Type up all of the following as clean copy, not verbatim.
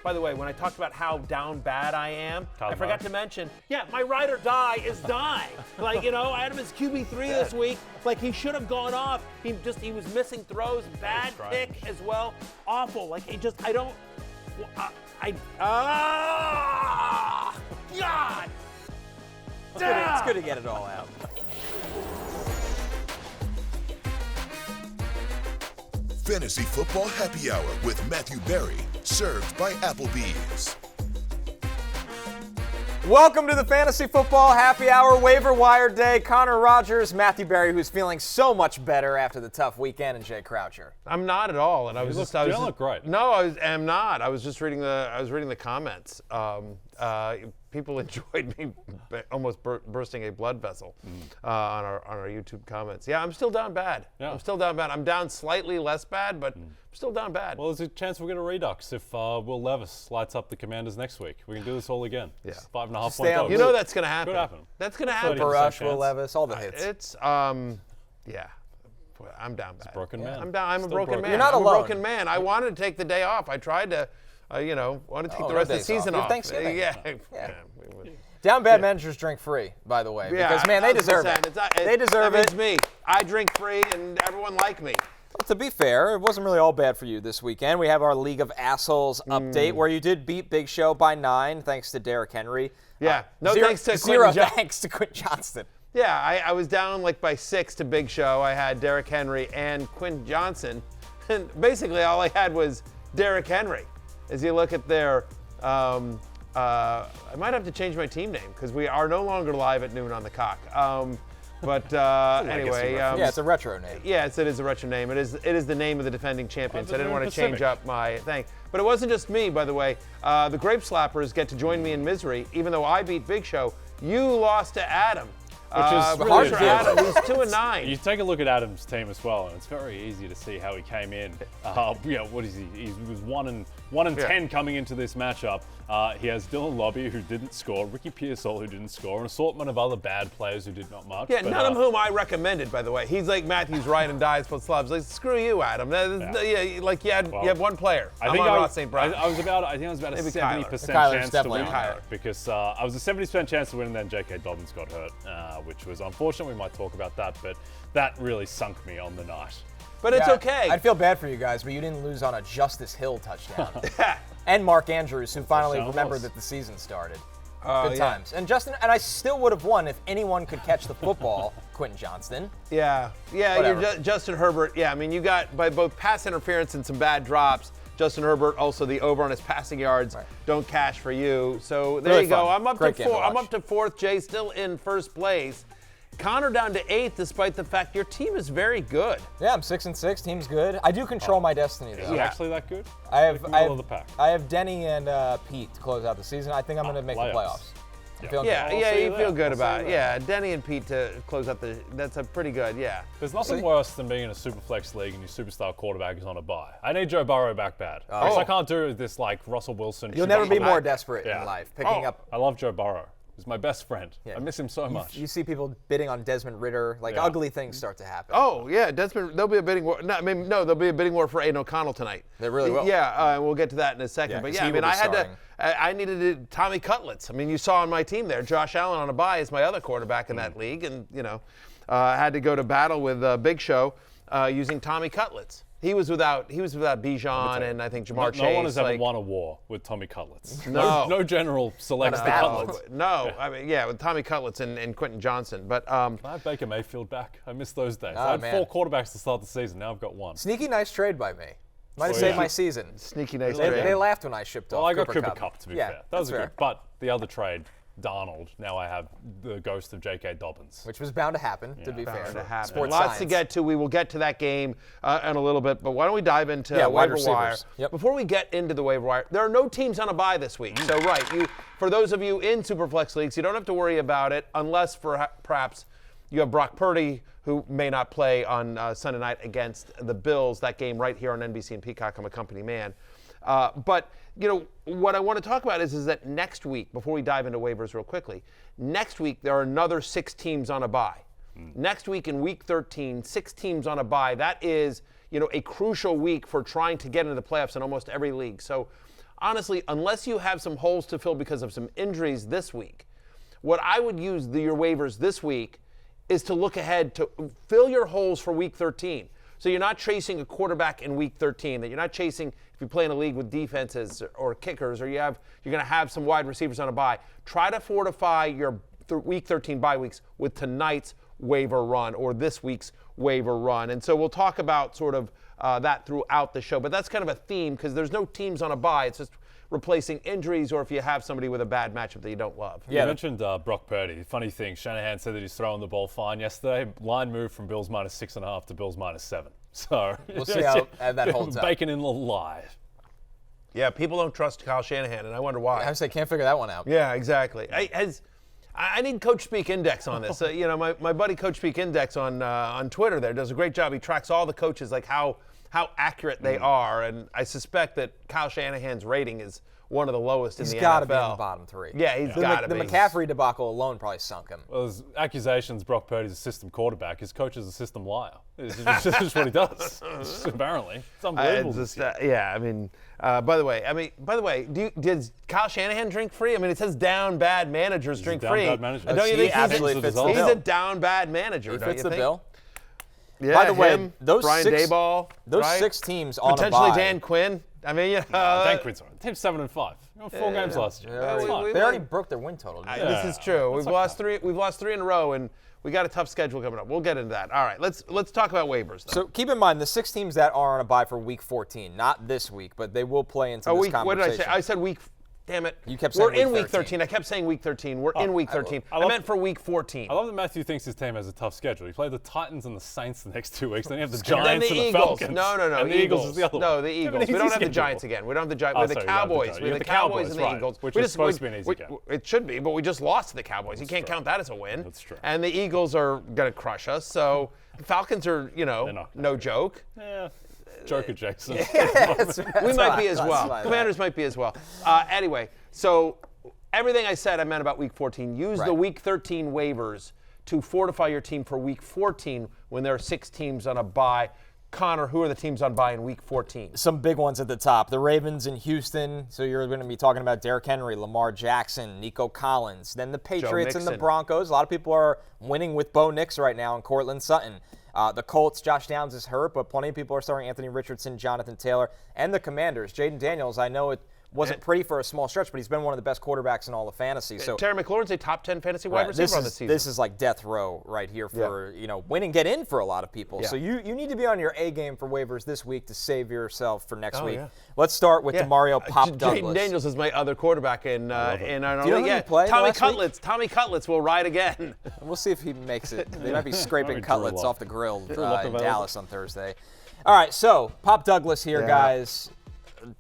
By the way, when I talked about how down bad I am, I forgot Mark. to mention, my ride or die is dying. I had him as QB3 this week. He should have gone off. He was missing throws, bad pick as well. Awful. God. It's good to get it all out. Fantasy Football Happy Hour with Matthew Berry, served by Applebee's. Welcome to the Fantasy Football Happy Hour Waiver Wire Day. Connor Rodgers, Matthew Berry, who's feeling so much better after the tough weekend, and Jay Croucher. I'm not at all, and I was You don't look great. No, I am not. I was just reading the comments. People enjoyed me almost bursting a blood vessel on our YouTube comments. Yeah, I'm still down bad. Yeah. I'm still down bad. I'm down slightly less bad, but I'm still down bad. Well, there's a chance we'll get a redux if Will Levis lights up the Commanders next week. We can do this all again. Yeah. It's 5.5 Stay point on dogs. You know that's going to happen. Could happen. That's going to happen. Cooper Rush, chance. Will Levis, all the hits. It's yeah. I'm down bad. broken man. I'm down. I'm Still a broken man. You're not I'm alone. a broken man. I wanted to take the day off. I tried to, want to take the rest of the season off. off. Thanksgiving. Yeah. Down bad managers drink free, by the way, because, man, they deserve it. They deserve that it. means me. I drink free, and everyone like me. Well, to be fair, it wasn't really all bad for you this weekend. We have our League of Assholes update where you did beat Big Show by 9, thanks to Derrick Henry. Yeah. Thanks to Quentin Johnston. Yeah, I was down by 6 to Big Show. I had Derrick Henry and Quentin Johnston, and basically all I had was Derrick Henry. As you look at their, I might have to change my team name because we are no longer live at noon on the cock. But anyway, Yeah, it's a retro name. Yes, it is a retro name. It is the name of the defending champions. I didn't want to Pacific. change up my thing. But it wasn't just me, by the way. The Grape Slappers get to join me in misery, even though I beat Big Show. You lost to Adam. Which is really hard for good. Adam. He's 2-9. You take a look at Adam's team as well, and it's very easy to see how he came in. What is he? He was 1-10 coming into this matchup. He has Dylan Lobby, who didn't score, Ricky Pearsall, who didn't score, an assortment of other bad players who did not much. Yeah, but, none of whom I recommended, by the way. He's like Matthew's ride and dies plus slubs. Like, screw you, Adam. You had one player. I think Ross St. Brown. I was about a Maybe 70% Kyler's chance to definitely win on Kyler. because I was a 70% chance to win, and then J.K. Dobbins got hurt, which was unfortunate. We might talk about that, but that really sunk me on the night. But it's okay. I'd feel bad for you guys, but you didn't lose on a Justice Hill touchdown. And Mark Andrews, who finally remembered that the season started. Good times. And Justin, and I still would have won if anyone could catch the football, Quentin Johnston. Yeah, you're Justin Herbert. Yeah, I mean, you got by both pass interference and some bad drops. Justin Herbert, also the over on his passing yards, don't cash for you. So there Really you go. fun. I'm up Great to game to 4. I'm watch. up to 4th. Jay still in 1st place. Connor down to 8th, despite the fact your team is very good. Yeah, I'm 6-6. Team's good. I do control my destiny, though. Is it actually that good? I have middle of the pack. I have Denny and Pete to close out the season. I think I'm going to make the playoffs. I'm feeling good. You feel good about it. Yeah, Denny and Pete to close out that's a pretty good, yeah. There's nothing worse than being in a super flex league and your superstar quarterback is on a bye. I need Joe Burrow back bad. Because I can't do this like Russell Wilson. You'll never be more desperate in life. Picking up. I love Joe Burrow. He's my best friend. Yeah. I miss him so much. You see people bidding on Desmond Ritter. Ugly things start to happen. Oh, yeah, Desmond, there'll be a bidding war. No, there'll be a bidding war for Aiden O'Connell tonight. There really will. Yeah, we'll get to that in a second. Yeah, but 'cause yeah, he I mean, will be I had starting. I needed Tommy Cutlets. I mean, you saw on my team there, Josh Allen on a bye is my other quarterback in that league. And, I had to go to battle with Big Show using Tommy Cutlets. He was without Bijan and I think Jamar Chase. No one has ever won a war with Tommy Cutlets. No. No general selects the Cutlets. No, I mean, with Tommy Cutlets and Quentin Johnston. But Can I have Baker Mayfield back? I miss those days. I had 4 quarterbers to start the season. Now I've got 1. Sneaky nice trade by me. Might have saved my season. sneaky nice They trade. laughed when I shipped off. Well, I got Cooper Cooper Kupp. Kupp, to be Yeah, fair. That was that's good. fair. But the other trade, Darnold, now I have the ghost of J.K. Dobbins. Which was bound to happen, to be fair. To happen. Sports Lots science. to get to. We will get to that game in a little bit, but why don't we dive into wide waiver wire? receivers. Yep. Before we get into the waiver wire, there are no teams on a bye this week. So for those of you in Superflex leagues, you don't have to worry about it unless perhaps you have Brock Purdy, who may not play on Sunday night against the Bills. That game right here on NBC and Peacock. I'm a company man. But what I want to talk about is that next week, before we dive into waivers real quickly, next week there are another 6 teams on a bye. Next week in week 13, 6 teams on a bye. That is, a crucial week for trying to get into the playoffs in almost every league. So honestly, unless you have some holes to fill because of some injuries this week, what I would use your waivers this week is to look ahead to fill your holes for week 13. So you're not chasing a quarterback in week 13, that you're not chasing if you play in a league with defenses or kickers, or you're going to have some wide receivers on a bye. Try to fortify your week 13 bye weeks with tonight's waiver run or this week's waiver run. And so we'll talk about sort of that throughout the show. But that's kind of a theme because there's no teams on a bye. It's just replacing injuries or if you have somebody with a bad matchup that you don't love. Yeah, you mentioned Brock Purdy. Funny thing, Shanahan said that he's throwing the ball fine yesterday. Line moved from Bills -6.5 to Bills -7. So we'll see how that holds up. Baking in the lie. Yeah, people don't trust Kyle Shanahan, and I wonder why. I say can't figure that one out. Yeah, exactly. I need Coach Speak Index on this. My buddy Coach Speak Index on Twitter there does a great job. He tracks all the coaches, like how accurate they are, and I suspect that Kyle Shanahan's rating is one of the lowest in the NFL. He's got to be in the bottom 3. Yeah, he's got to be. The McCaffrey debacle alone probably sunk him. Well, there's accusations Brock Purdy's a system quarterback. His coach is a system liar. It's just what he does. Apparently, it's unbelievable. By the way, does Kyle Shanahan drink free? I mean, it says down bad managers drink free. Bad manager. Don't you think absolutely fits the bill? He's a down bad manager? He don't fits you the think? bill. Yeah, by the way, those Brian Daboll, those right? 6 teams on a potentially bye. Dan Quinn. I mean, Dan Quinn's on. Team's 7-5. 4 games last year. They already broke their win total. This is true. We've lost 3 in a row, and we got a tough schedule coming up. We'll get into that. All right, let's talk about waivers, though. So keep in mind the 6 teams that are on a bye for Week 14, not this week, but they will play into this conversation. What did I say? I said week. Damn it. You kept saying We're in week week 13. I kept saying week 13. We're in week 13. I meant for week 14. I love that Matthew thinks his team has a tough schedule. He played the Titans and the Saints the next 2 weeks. Then you have the Giants and the Eagles. Falcons. No. And the Eagles is the other one. No, the Eagles. We don't have the Giants again. We don't have the Giants. We have the Cowboys. We have the Cowboys and the Eagles. Which is supposed to be an easy game. It should be, but we just lost to the Cowboys. You can't count that as a win. That's true. And the Eagles are going to crush us. So the Falcons are, no joke. Yeah. Joker Jackson. We might be as well. Commanders might be as well. Anyway, so everything I said I meant about week 14. Use the week 13 waivers to fortify your team for week 14 when there are 6 teams on a bye. Connor, who are the teams on bye in week 14? Some big ones at the top. The Ravens in Houston. So you're going to be talking about Derrick Henry, Lamar Jackson, Nico Collins. Then the Patriots and the Broncos. A lot of people are winning with Bo Nix right now and Cortland Sutton. The Colts, Josh Downs is hurt, but plenty of people are starting Anthony Richardson, Jonathan Taylor, and the Commanders. Jaden Daniels, I know it wasn't pretty for a small stretch, but he's been one of the best quarterbacks in all of fantasy. So Terry McLaurin's a top 10 fantasy wide receiver on the season. This is like death row right here for win and get in for a lot of people. Yeah. So you need to be on your A game for waivers this week to save yourself for next week. Yeah. Let's start with DeMario Pop Douglas. Jaden Daniels is my other quarterback in our Do you know who he played Tommy last Cutlets. week? Tommy Cutlets will ride again. We'll see if he makes it. They might be scraping cutlets off the grill in available. Dallas on Thursday. All right, so Pop Douglas here, guys.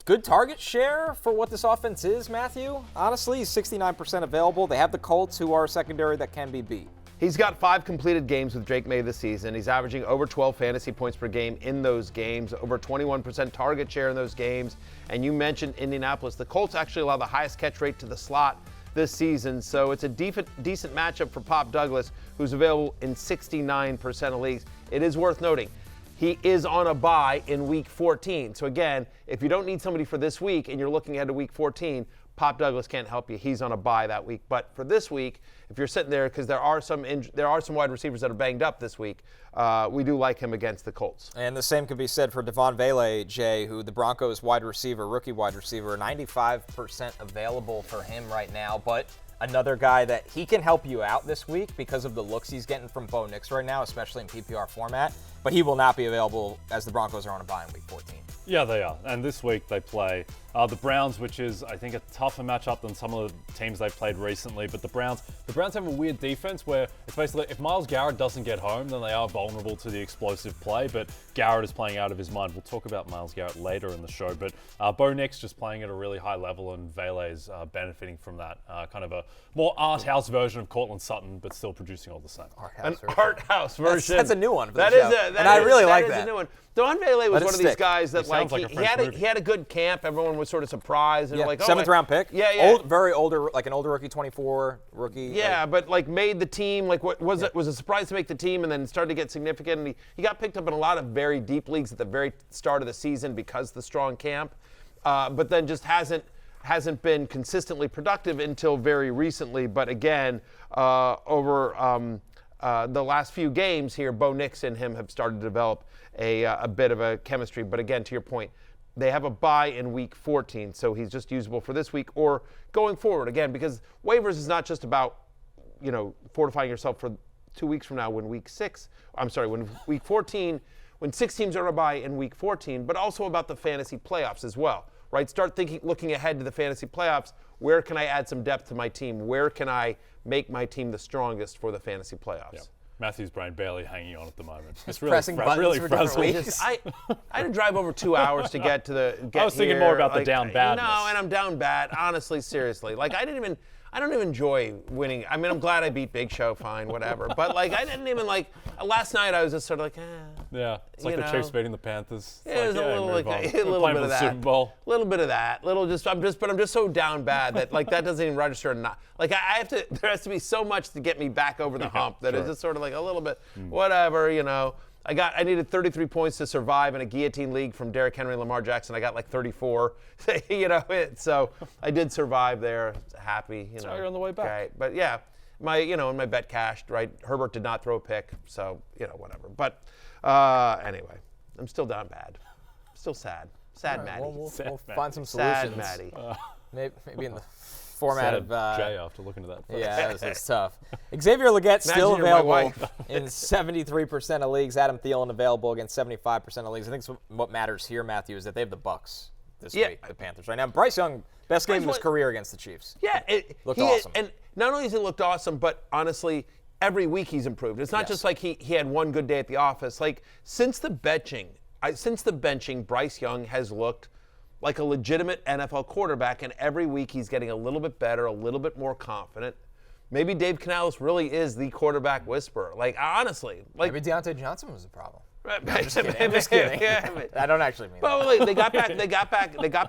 Good target share for what this offense is, Matthew. Honestly, he's 69% available. They have the Colts, who are a secondary that can be beat. He's got 5 completed games with Drake Maye this season. He's averaging over 12 fantasy points per game in those games, over 21% target share in those games. And you mentioned Indianapolis. The Colts actually allow the highest catch rate to the slot this season, so it's a decent matchup for Pop Douglas, who's available in 69% of leagues. It is worth noting, he is on a bye in week 14. So again, if you don't need somebody for this week and you're looking ahead to week 14, Pop Douglas can't help you. He's on a bye that week. But for this week, if you're sitting there, because there are some wide receivers that are banged up this week, we do like him against the Colts. And the same could be said for Devaughn Vele, Jay, who the Broncos rookie wide receiver, 95% available for him right now. But another guy that he can help you out this week because of the looks he's getting from Bo Nix right now, especially in PPR format. But he will not be available as the Broncos are on a bye in week 14. Yeah, they are. And this week they play the Browns, which is, I think, a tougher matchup than some of the teams they've played recently. But the Browns have a weird defense where it's basically if Myles Garrett doesn't get home, then they are vulnerable to the explosive play. But Garrett is playing out of his mind. We'll talk about Myles Garrett later in the show. But Bo Nix just playing at a really high level, and Vele is benefiting from that. Kind of a more art house version of Cortland Sutton, but still producing all the same. An art house version. That's a new one for the that show. I really like that. That is a new one. Devaughn Vele was one of these guys that he had a good camp. Everyone was sort of surprised and like, 7th round pick. Yeah. Very older, like an older rookie, 24 rookie. Yeah, but like made the team. Like what was it? Was a surprise to make the team and then started to get significant. And he got picked up in a lot of very deep leagues at the very start of the season because of the strong camp. but then just hasn't been consistently productive until very recently. But again, over the last few games here, Bo Nix and him have started to develop a bit of a chemistry. But again, to your point, they have a bye in week 14, so he's just usable for this week or going forward. Again, because waivers is not just about, fortifying yourself for 2 weeks from now when week 14, when 6 teams are on a bye in week 14, but also about the fantasy playoffs as well, right? Start looking ahead to the fantasy playoffs. Where can I add some depth to my team? Where can I make my team the strongest for the fantasy playoffs? Yep. Matthew's brain barely hanging on at the moment. Just pressing buttons really for different frazzled. weeks. I had to drive over 2 hours to get to the. I was thinking more about the down badness. No, and I'm down bad. Honestly, seriously, I don't even enjoy winning. I mean, I'm glad I beat Big Show, fine, whatever. But I didn't even last night I was just sort of Yeah, it's like the Chiefs beating the Panthers. It was a little move on. a little Playing bit for of the that. Super Bowl. A little bit of that. I'm just so down bad that that doesn't even register. I have to. There has to be so much to get me back over the hump that it's just sort of a little bit whatever. I needed 33 points to survive in a guillotine league from Derrick Henry and Lamar Jackson. I got 34. So I did survive there. Happy. So you're on the way back. Okay. But yeah, my my bet cashed. Right. Herbert did not throw a pick. So whatever. But anyway, I'm still down bad. Still sad. Sad, All right, Maddie. We'll Sad find some solutions. Sad, Maddie. Maybe in the format of Jay after looking at that. Yeah, it's tough. Xavier Legette still Imagine you're my available wife. in 73% of leagues. Adam Thielen available against 75% of leagues. I think what matters here, Matthew, is that they have the Bucks this week, the Panthers right now. Bryce Young, best game of his career against the Chiefs. Yeah, Looked awesome. And not only has he looked awesome, but honestly, every week he's improved. It's not just he had one good day at the office. Since the benching, Bryce Young has looked like a legitimate NFL quarterback, and every week he's getting a little bit better, a little bit more confident. Maybe Dave Canales really is the quarterback whisperer. Honestly. Maybe Deontay Johnson was the problem. I'm just kidding. I don't actually mean that. Well, they got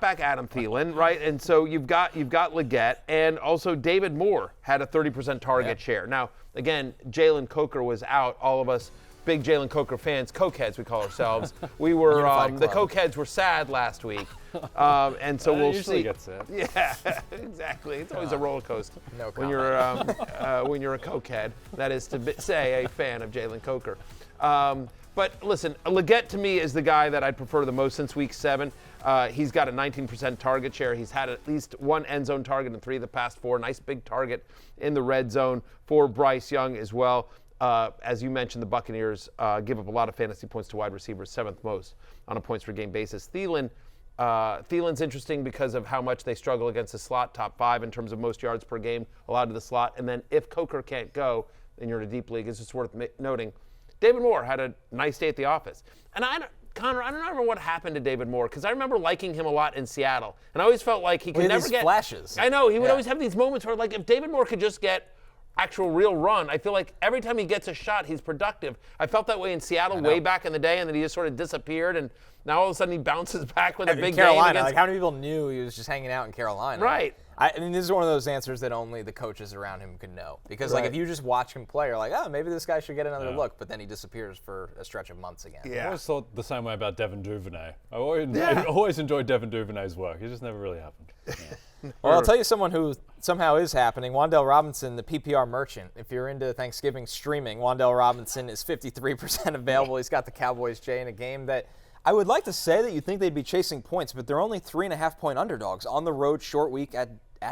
back Adam Thielen, right? And so you've got Legette, and also David Moore had a 30% target share. Now, again, Jalen Coker was out. All of us big Jalen Coker fans, cokeheads we call ourselves. We were the cokeheads were sad last week, and so we'll see. Gets sad. Yeah, exactly. It's always a roller coaster No when you're a cokehead. That is to say a fan of Jalen Coker. But listen, Legette to me is the guy that I'd prefer the most since week 7. He's got a 19% target share. He's had at least one end zone target in 3 of the past 4. Nice big target in the red zone for Bryce Young as well. As you mentioned, the Buccaneers give up a lot of fantasy points to wide receivers, 7th most on a points per game basis. Thielen's interesting because of how much they struggle against the slot, top 5 in terms of most yards per game allowed to the slot. And then if Coker can't go, and you're in a deep league, it's just worth noting. David Moore had a nice day at the office. And Connor, I don't remember what happened to David Moore, because I remember liking him a lot in Seattle. And I always felt like he could never get flashes. I know, he would always have these moments where, if David Moore could just get actual real run, I feel like every time he gets a shot, he's productive. I felt that way in Seattle way back in the day, and then he just sort of disappeared, and now all of a sudden he bounces back with a big Carolina, game against how many people knew he was just hanging out in Carolina? Right. I mean, this is one of those answers that only the coaches around him could know. Because, if you just watch him play, you're like, oh, maybe this guy should get another look. But then he disappears for a stretch of months again. I always thought the same way about Devin Duvernay. I always enjoyed Devin Duvernay's work. It just never really happened. Yeah. Well, I'll tell you someone who somehow is happening. Wan'Dale Robinson, the PPR merchant. If you're into Thanksgiving streaming, Wan'Dale Robinson is 53% available. He's got the Cowboys J in a game that I would like to say that you'd think they'd be chasing points, but they're only 3.5-point underdogs on the road, short week at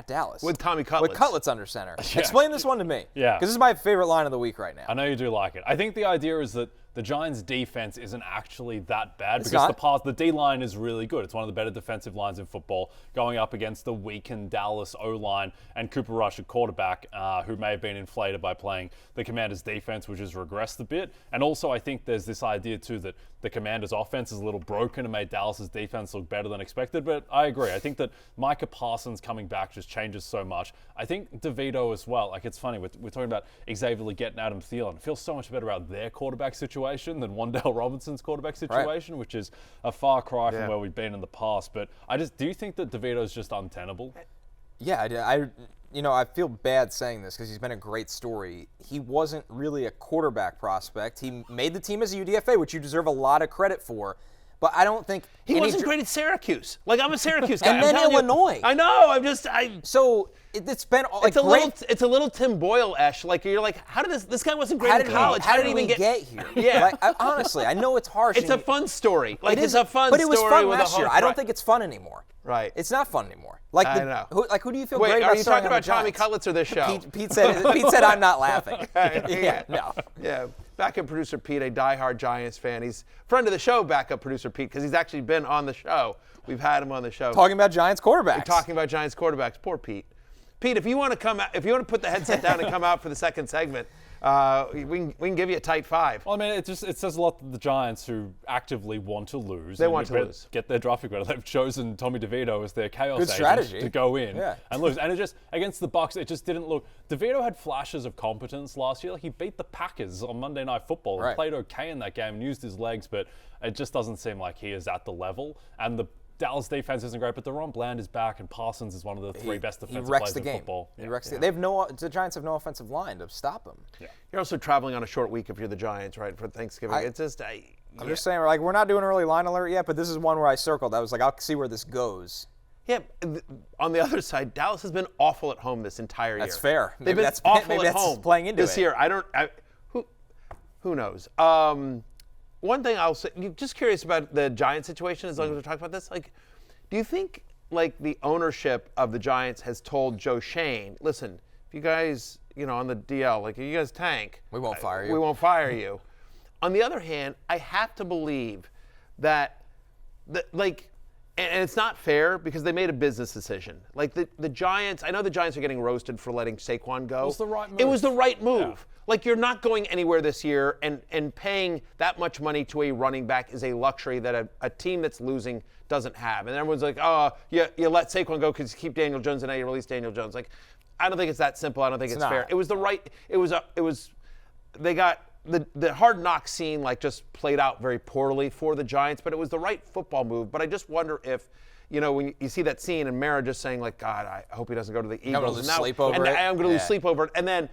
Dallas. with Tommy Cutlets. With Cutlets under center. Explain this one to me. Yeah. Because this is my favorite line of the week right now. I know you do like it. I think the idea is that the Giants' defense isn't actually that bad It's because not? the D-line is really good. It's one of the better defensive lines in football, going up against the weakened Dallas O-line and Cooper Rush at quarterback, who may have been inflated by playing the Commanders' defense, which has regressed a bit. And also, I think there's this idea, too, that the Commanders' offense is a little broken and made Dallas' defense look better than expected. But I agree. I think that Micah Parsons coming back just changes so much. I think DeVito as well. It's funny. We're talking about Xavier Legette and Adam Thielen. It feels so much better about their quarterback situation than Wan'Dale Robinson's quarterback situation, which is a far cry from where we've been in the past. But do you think that DeVito's just untenable? Yeah, I feel bad saying this because he's been a great story. He wasn't really a quarterback prospect. He made the team as a UDFA, which you deserve a lot of credit for. but I don't think he wasn't great at Syracuse. Like, I'm a Syracuse guy. And then Illinois. I know. So it's been like it's a little Tim Boyle-esh. Like, you're like, how did this guy wasn't great in college? How did he even get here? Yeah. Like, honestly, I know it's harsh. It's a fun story. Like, it's a fun story. But it was fun last year. I don't think it's fun anymore. Right. It's not fun anymore. Like, I know. Who do you feel Wait, great about? Are you talking about Tommy Cutlets or this show? Pete said I'm not laughing. No. Yeah. Backup producer Pete, a diehard Giants fan. He's friend of the show, backup producer Pete, because he's actually been on the show. We've had him on the show. Talking about Giants quarterbacks. We're talking about Giants quarterbacks. Poor Pete. Pete, if you want to come out, if you want to put the headset down and come out for the second segment, we can give you a tight 5. Well, I mean, it says a lot to the Giants who actively want to lose. They want to lose. Get their draft pick ready. They've chosen Tommy DeVito as their chaos Good agent strategy. to go in Yeah. and lose. And it just, against the Bucs, it just didn't look. DeVito had flashes of competence last year. Like, he beat the Packers on Monday Night Football and played okay in that game and used his legs, but it just doesn't seem like he is at the level. And the Dallas defense isn't great, but Deron Bland is back, and Parsons is one of the 3 best defensive players in football. He wrecks the game. The Giants have no offensive line to stop him. Yeah. You're also traveling on a short week if you're the Giants, right, for Thanksgiving. I'm just saying, we're not doing early line alert yet, but this is one where I circled. I was like, I'll see where this goes. Yeah, on the other side, Dallas has been awful at home this entire year. That's fair. They've been awful at home playing into this year. Who knows? One thing I'll say, just curious about the Giants situation, as long as we're talking about this. Like, do you think, like, the ownership of the Giants has told Joe Shane, listen, if you guys, on the DL, like, if you guys tank, we won't fire you. We won't fire you. On the other hand, I have to believe that, and it's not fair because they made a business decision. Like, the Giants, I know the Giants are getting roasted for letting Saquon go. It was the right move. It was the right move. Yeah. Like, you're not going anywhere this year, and paying that much money to a running back is a luxury that a team that's losing doesn't have. And everyone's like, oh, you let Saquon go because you keep Daniel Jones, and now you release Daniel Jones. Like, I don't think it's that simple. I don't think it's fair. It was the right. They got the hard knock scene, like, just played out very poorly for the Giants, but it was the right football move. But I just wonder if, when you see that scene and Mara just saying, like, God, I hope he doesn't go to the Eagles. I'm going to lose sleep over it. I'm going to lose sleep over it. And then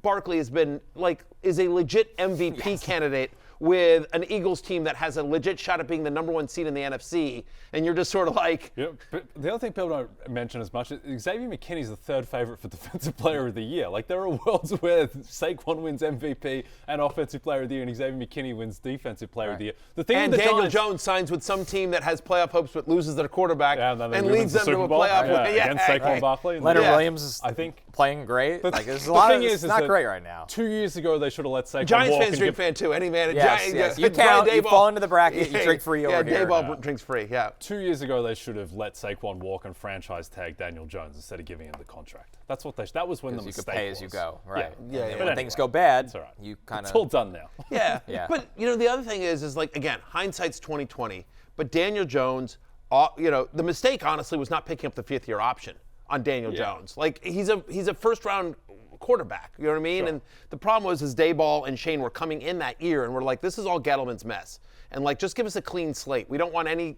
Barkley has been, like, is a legit MVP candidate with an Eagles team that has a legit shot at being the number 1 seed in the NFC, and you're just sort of like... Yeah, but the other thing people don't mention as much is Xavier McKinney's the 3rd favorite for Defensive Player of the Year. Like, there are worlds where Saquon wins MVP and Offensive Player of the Year, and Xavier McKinney wins Defensive Player of the Year. The thing and with the Daniel Giants, Jones signs with some team that has playoff hopes but loses their quarterback and leads them to a playoff win. Against Saquon Barkley. Leonard Williams is, I think, playing great. But there's a the lot thing of, is it's not that great right now. 2 years ago, they should have let Saquon Giants walk fans drink fan too. Any man, yes. You count. You fall into the bracket. You drink free over here. Dayball drinks free. Yeah. 2 years ago, they should have let Saquon walk and franchise tag Daniel Jones instead of giving him the contract. That's what that was when the mistake was. You could pay as you go, right? Yeah. And when things go bad, it's all right. You kind of. It's all done now. Yeah. But the other thing is like, again, hindsight's 20/20. But Daniel Jones, the mistake honestly was not picking up the 5th-year option on Daniel Jones. Like, he's a first-round quarterback, you know what I mean? Sure. And the problem was Dayball and Shane were coming in that year, and we're like, this is all Gettleman's mess. And, like, just give us a clean slate. We don't want any,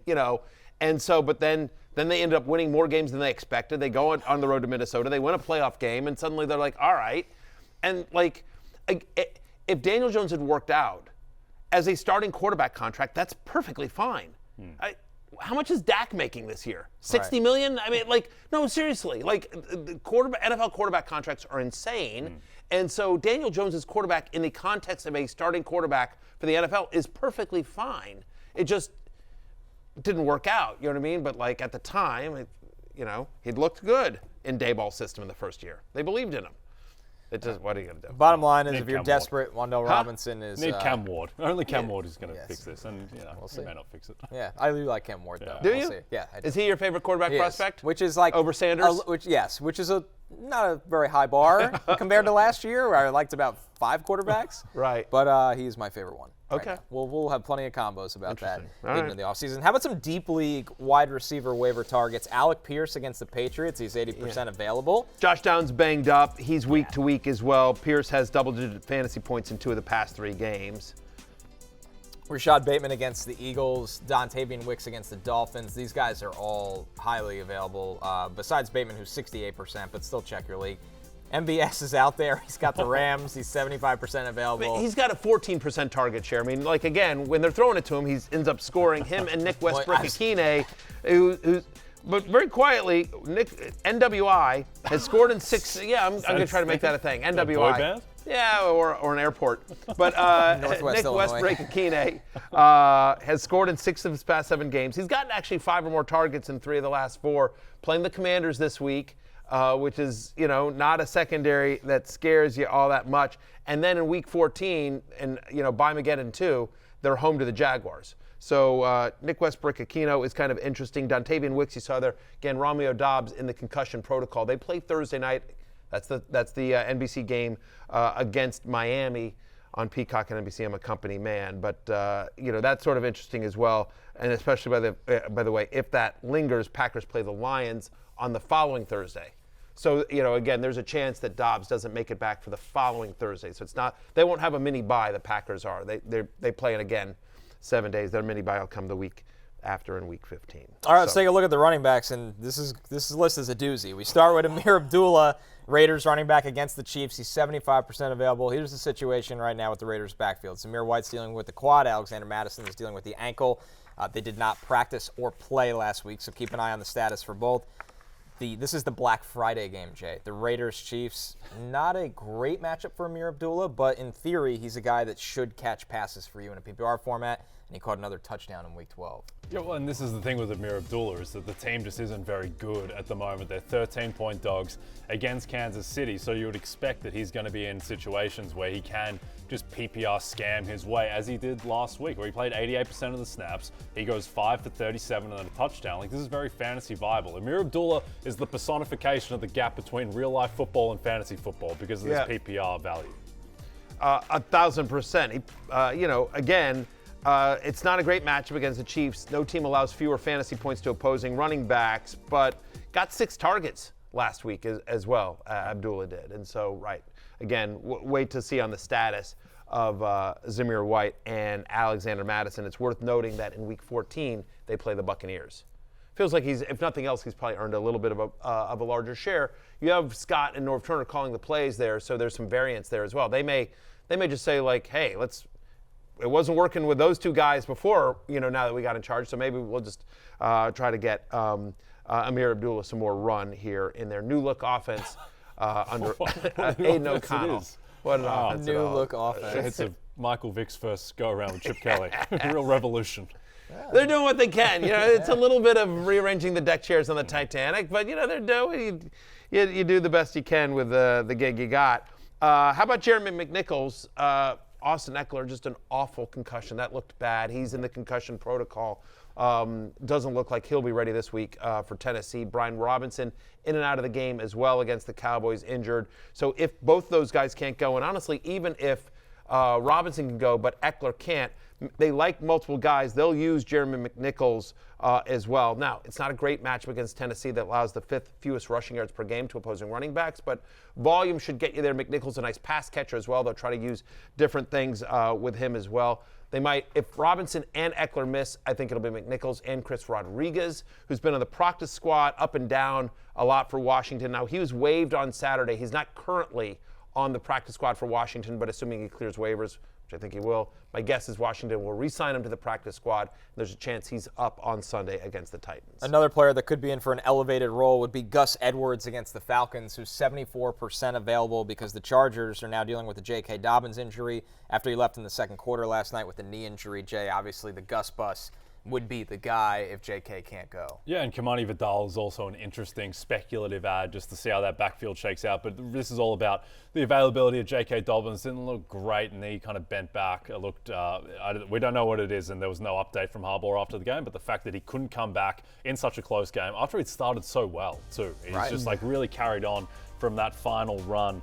And so, but then they ended up winning more games than they expected. They go on the road to Minnesota. They win a playoff game, and suddenly they're like, all right. And, like, if Daniel Jones had worked out as a starting quarterback contract, that's perfectly fine. How much is Dak making this year? $60 million? I mean, like, no, seriously. Like, the NFL quarterback contracts are insane. And so Daniel Jones' quarterback in the context of a starting quarterback for the NFL is perfectly fine. It just didn't work out, you know what I mean? But, like, at the time, he'd looked good in Dayball's system in the first year. They believed in him. It just, what are you going to do? Bottom line is, if you're desperate, Wan'Dale Robinson is... Need Cam Ward. Only Cam Ward is going to fix this, and we'll he may not fix it. Yeah, I do like Cam Ward, though. Do you? We'll see. Yeah, I do. Is he your favorite quarterback prospect? Which is like... Over Sanders? Which is not a very high bar compared to last year, where I liked about 5 quarterbacks. Right. But he's my favorite one. Okay. Right, we'll have plenty of combos about that in the offseason. How about some deep league wide receiver waiver targets? Alec Pierce against the Patriots. He's 80% available. Josh Downs banged up. He's week to week as well. Pierce has double-digit fantasy points in 2 of the past 3 games. Rashod Bateman against the Eagles. Dontayvion Wicks against the Dolphins. These guys are all highly available, besides Bateman, who's 68%, but still check your league. MBS is out there. He's got the Rams. He's 75% available. He's got a 14% target share. I mean, like, again, when they're throwing it to him, he ends up scoring. Him and Nick Westbrook-Ikhine, but very quietly, NWI has scored in 6. Yeah, I'm going to try to make that a thing. NWI. Boy band? Yeah, or an airport. But Nick Westbrook-Ikhine has scored in 6 of his past 7 games. He's gotten actually 5 or more targets in 3 of the last 4. Playing the Commanders this week, which is, not a secondary that scares you all that much. And then in Week 14, and by Mageddon 2, they're home to the Jaguars. So Nick Westbrook-Ikhine is kind of interesting. Dontayvion Wicks, you saw there. Again, Romeo Doubs in the concussion protocol. They play Thursday night. That's the NBC game against Miami on Peacock and NBC. I'm a company man, but that's sort of interesting as well. And especially by the way, if that lingers, Packers play the Lions on the following Thursday. So again, there's a chance that Doubs doesn't make it back for the following Thursday. So they won't have a mini bye. The Packers are. They play it again 7 days. Their mini bye will come the week after in Week 15. All right, let's take a look at the running backs, and this list is a doozy. We start with Ameer Abdullah, Raiders running back against the Chiefs. He's 75% available. Here's the situation right now with the Raiders' backfield. Zamir White's dealing with the quad. Alexander Mattison is dealing with the ankle. They did not practice or play last week, so keep an eye on the status for both. This is the Black Friday game, Jay. The Raiders-Chiefs, not a great matchup for Ameer Abdullah, but in theory, he's a guy that should catch passes for you in a PPR format, and he caught another touchdown in Week 12. Yeah, well, and this is the thing with Ameer Abdullah is that the team just isn't very good at the moment. They're 13-point dogs against Kansas City, so you would expect that he's going to be in situations where he can just PPR scam his way, as he did last week, where he played 88% of the snaps. He goes 5 for 37 and then a touchdown. Like, this is very fantasy viable. Ameer Abdullah is the personification of the gap between real-life football and fantasy football because of this PPR value. 1,000%. Again, it's not a great matchup against the Chiefs. No team allows fewer fantasy points to opposing running backs, but got 6 targets last week as well. Abdullah did. And so, again, wait to see on the status of Zamir White and Alexander Mattison. It's worth noting that in Week 14, they play the Buccaneers. Feels like if nothing else, he's probably earned a little bit of a larger share. You have Scott and Norv Turner calling the plays there, so there's some variance there as well. They may just say, like, hey, it wasn't working with those 2 guys before, now that we got in charge, so maybe we'll just try to get Ameer Abdullah some more run here in their new look offense under Aiden O'Connell. What an offense. New look offense. It's a Michael Vick's first go around with Chip Kelly. Real revolution. Yeah. They're doing what they can. It's a little bit of rearranging the deck chairs on the Titanic, but they're doing. You do the best you can with the gig you got. How about Jeremy McNichols? Austin Eckler, just an awful concussion. That looked bad. He's in the concussion protocol. Doesn't look like he'll be ready this week for Tennessee. Brian Robinson in and out of the game as well against the Cowboys, injured. So if both those guys can't go, and honestly, even if Robinson can go but Eckler can't, they like multiple guys. They'll use Jeremy McNichols as well. Now, it's not a great matchup against Tennessee that allows the 5th fewest rushing yards per game to opposing running backs, but volume should get you there. McNichols a nice pass catcher as well. They'll try to use different things with him as well. They might, if Robinson and Eckler miss, I think it'll be McNichols and Chris Rodriguez, who's been on the practice squad up and down a lot for Washington. Now, he was waived on Saturday. He's not currently on the practice squad for Washington, but assuming he clears waivers, which I think he will, my guess is Washington will re-sign him to the practice squad. There's a chance he's up on Sunday against the Titans. Another player that could be in for an elevated role would be Gus Edwards against the Falcons, who's 74% available because the Chargers are now dealing with a J.K. Dobbins injury after he left in the second quarter last night with a knee injury. Jay, obviously the Gus bus would be the guy if J.K. can't go. Yeah, and Kamani Vidal is also an interesting speculative ad just to see how that backfield shakes out. But this is all about the availability of J.K. Dobbins. Didn't look great, and he kind of bent back. It looked, we don't know what it is, and there was no update from Harbaugh after the game. But the fact that he couldn't come back in such a close game after he'd started so well, too. He's just really carried on from that final run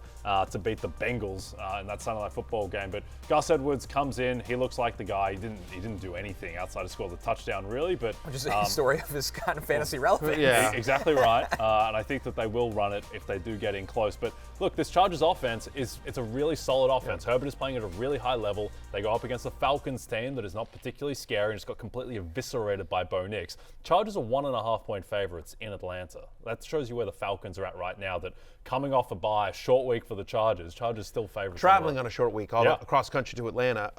to beat the Bengals in that Sunday Night Football game. But Gus Edwards comes in. He looks like the guy. He didn't do anything outside of score the touchdown, really. But which is a story of his kind of fantasy relevance. Yeah, exactly right. And I think that they will run it if they do get in close. But look, this Chargers offense it's a really solid offense. Herbert is playing at a really high level. They go up against the Falcons team that is not particularly scary and just got completely eviscerated by Bo Nix. Chargers are 1.5-point favorites in Atlanta. That shows you where the Falcons are at right now. That coming off a bye, short week for the Chargers. Chargers still favorites. Traveling on a short week, all across country to Atlanta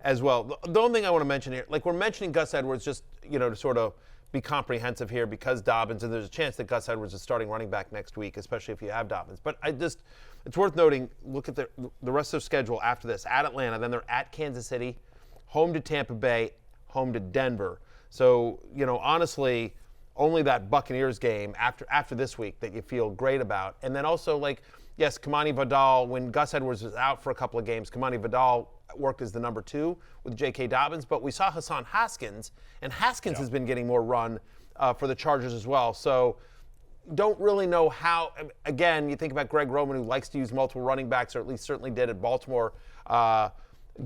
as well. The only thing I want to mention here, like we're mentioning Gus Edwards just, to sort of be comprehensive here because Dobbins, and there's a chance that Gus Edwards is starting running back next week, especially if you have Dobbins. But it's worth noting, look at the rest of their schedule after this. At Atlanta, then they're at Kansas City, home to Tampa Bay, home to Denver. So, honestly, only that Buccaneers game after this week that you feel great about. And then also, yes, Kamani Vidal, when Gus Edwards was out for a couple of games, Kamani Vidal worked as the number 2 with J.K. Dobbins, but we saw Hassan Haskins, and Haskins has been getting more run for the Chargers as well. So don't really know how. Again, you think about Greg Roman, who likes to use multiple running backs, or at least certainly did at Baltimore.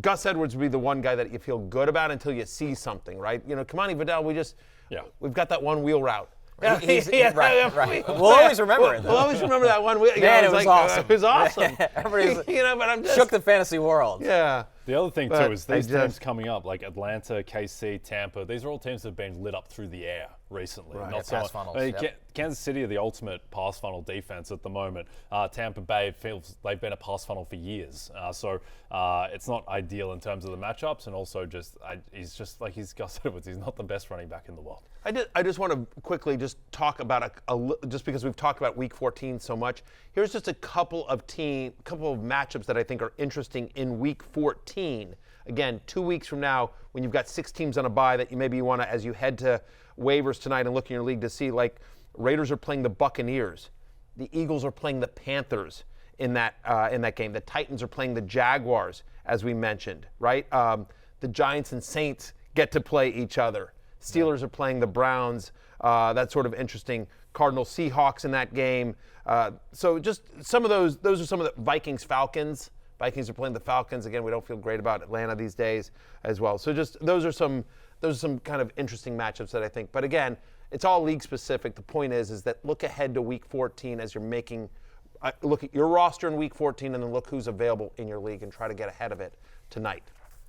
Gus Edwards would be the one guy that you feel good about until you see something, right? Kamani Vidal, we've got that one wheel route. Right. We'll always remember it, though. We'll always remember that one wheel. Man, it was awesome. It was awesome. Everybody's but I'm just shook the fantasy world. Yeah. The other thing, too, is these teams coming up, like Atlanta, KC, Tampa, these are all teams that have been lit up through the air recently. Right. Not pass funnels. Kansas City are the ultimate pass funnel defense at the moment. Tampa Bay feels they've been a pass funnel for years. So it's not ideal in terms of the matchups, and also he's Gus Edwards. He's not the best running back in the world. I just want to quickly just talk about just because we've talked about Week 14 so much. Here's just a couple of matchups that I think are interesting in Week 14. Again, 2 weeks from now, when you've got 6 teams on a bye that you want to, as you head to waivers tonight and look in your league to see, Raiders are playing the Buccaneers, the Eagles are playing the Panthers in that game. The Titans are playing the Jaguars, as we mentioned, right? The Giants and Saints get to play each other. Steelers are playing the Browns. That's sort of interesting. Cardinals, Seahawks in that game. So just some of those are some of the Vikings, Vikings are playing the Falcons. Again, we don't feel great about Atlanta these days as well. So just those are some kind of interesting matchups that I think. But again, it's all league specific. The point is that look ahead to Week 14 as you're making look at your roster in Week 14 and then look who's available in your league and try to get ahead of it tonight.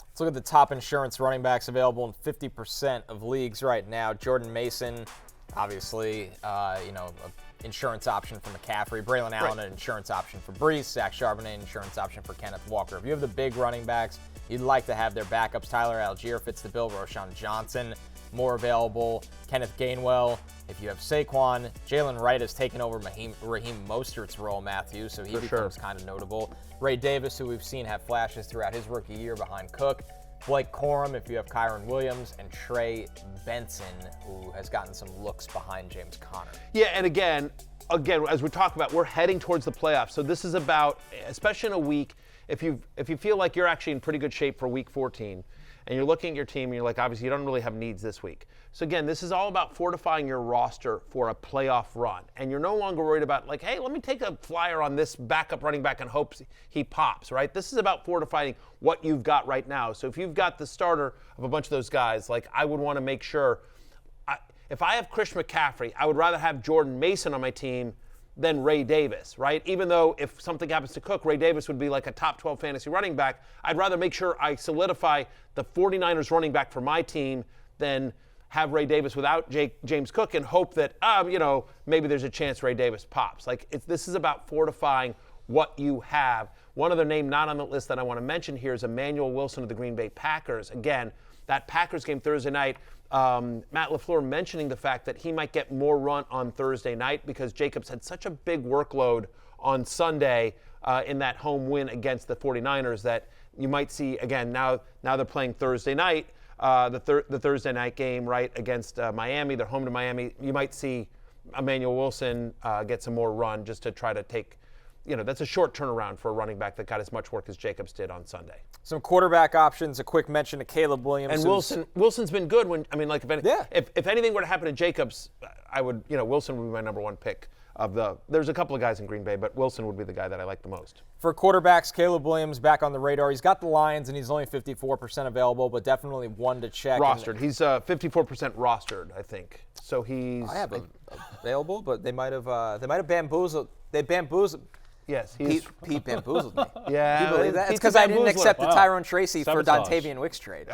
Let's look at the top insurance running backs available in 50% of leagues right now. Jordan Mason, obviously, an insurance option for McCaffrey. Braylon Allen, an insurance option for Brees. Zach Charbonnet, an insurance option for Kenneth Walker. If you have the big running backs, you'd like to have their backups. Tyler Algier fits the bill. Rashod Johnson, more available. Kenneth Gainwell. If you have Saquon, Jalen Wright has taken over Raheem Mostert's role, Matthew, so he becomes kind of notable. Ray Davis, who we've seen have flashes throughout his rookie year behind Cook. Blake Corum, if you have Kyron Williams, and Trey Benson, who has gotten some looks behind James Conner. Yeah, and again, as we talk about, we're heading towards the playoffs. So this is about, especially in a week, if you feel like you're actually in pretty good shape for Week 14, and you're looking at your team, and you're like, obviously, you don't really have needs this week. So again, this is all about fortifying your roster for a playoff run. And you're no longer worried about, hey, let me take a flyer on this backup running back and hope he pops, right? This is about fortifying what you've got right now. So if you've got the starter of a bunch of those guys, I would want to make sure, if I have Chris McCaffrey, I would rather have Jordan Mason on my team than Ray Davis, right? Even though if something happens to Cook, Ray Davis would be like a top 12 fantasy running back, I'd rather make sure I solidify the 49ers running back for my team than have Ray Davis without James Cook and hope that, maybe there's a chance Ray Davis pops. This is about fortifying what you have. One other name not on the list that I want to mention here is Emmanuel Wilson of the Green Bay Packers. Again, that Packers game Thursday night, Matt LaFleur mentioning the fact that he might get more run on Thursday night because Jacobs had such a big workload on Sunday in that home win against the 49ers that you might see, again, now they're playing Thursday night, the Thursday night game, right, against Miami. They're home to Miami. You might see Emmanuel Wilson get some more run just to try to take, that's a short turnaround for a running back that got as much work as Jacobs did on Sunday. Some quarterback options, a quick mention to Caleb Williams. And Wilson's been good if anything were to happen to Jacobs, I would, Wilson would be my number one pick there's a couple of guys in Green Bay, but Wilson would be the guy that I like the most. For quarterbacks, Caleb Williams back on the radar. He's got the Lions, and he's only 54% available, but definitely one to check. Rostered. He's 54% rostered, I think. So he's. I have available, but they might have bamboozled. They bamboozled. Yes, Pete bamboozled me. Yeah, do you believe that? It's because I didn't accept the Tyrone Tracy for Dontayvion Wicks trade.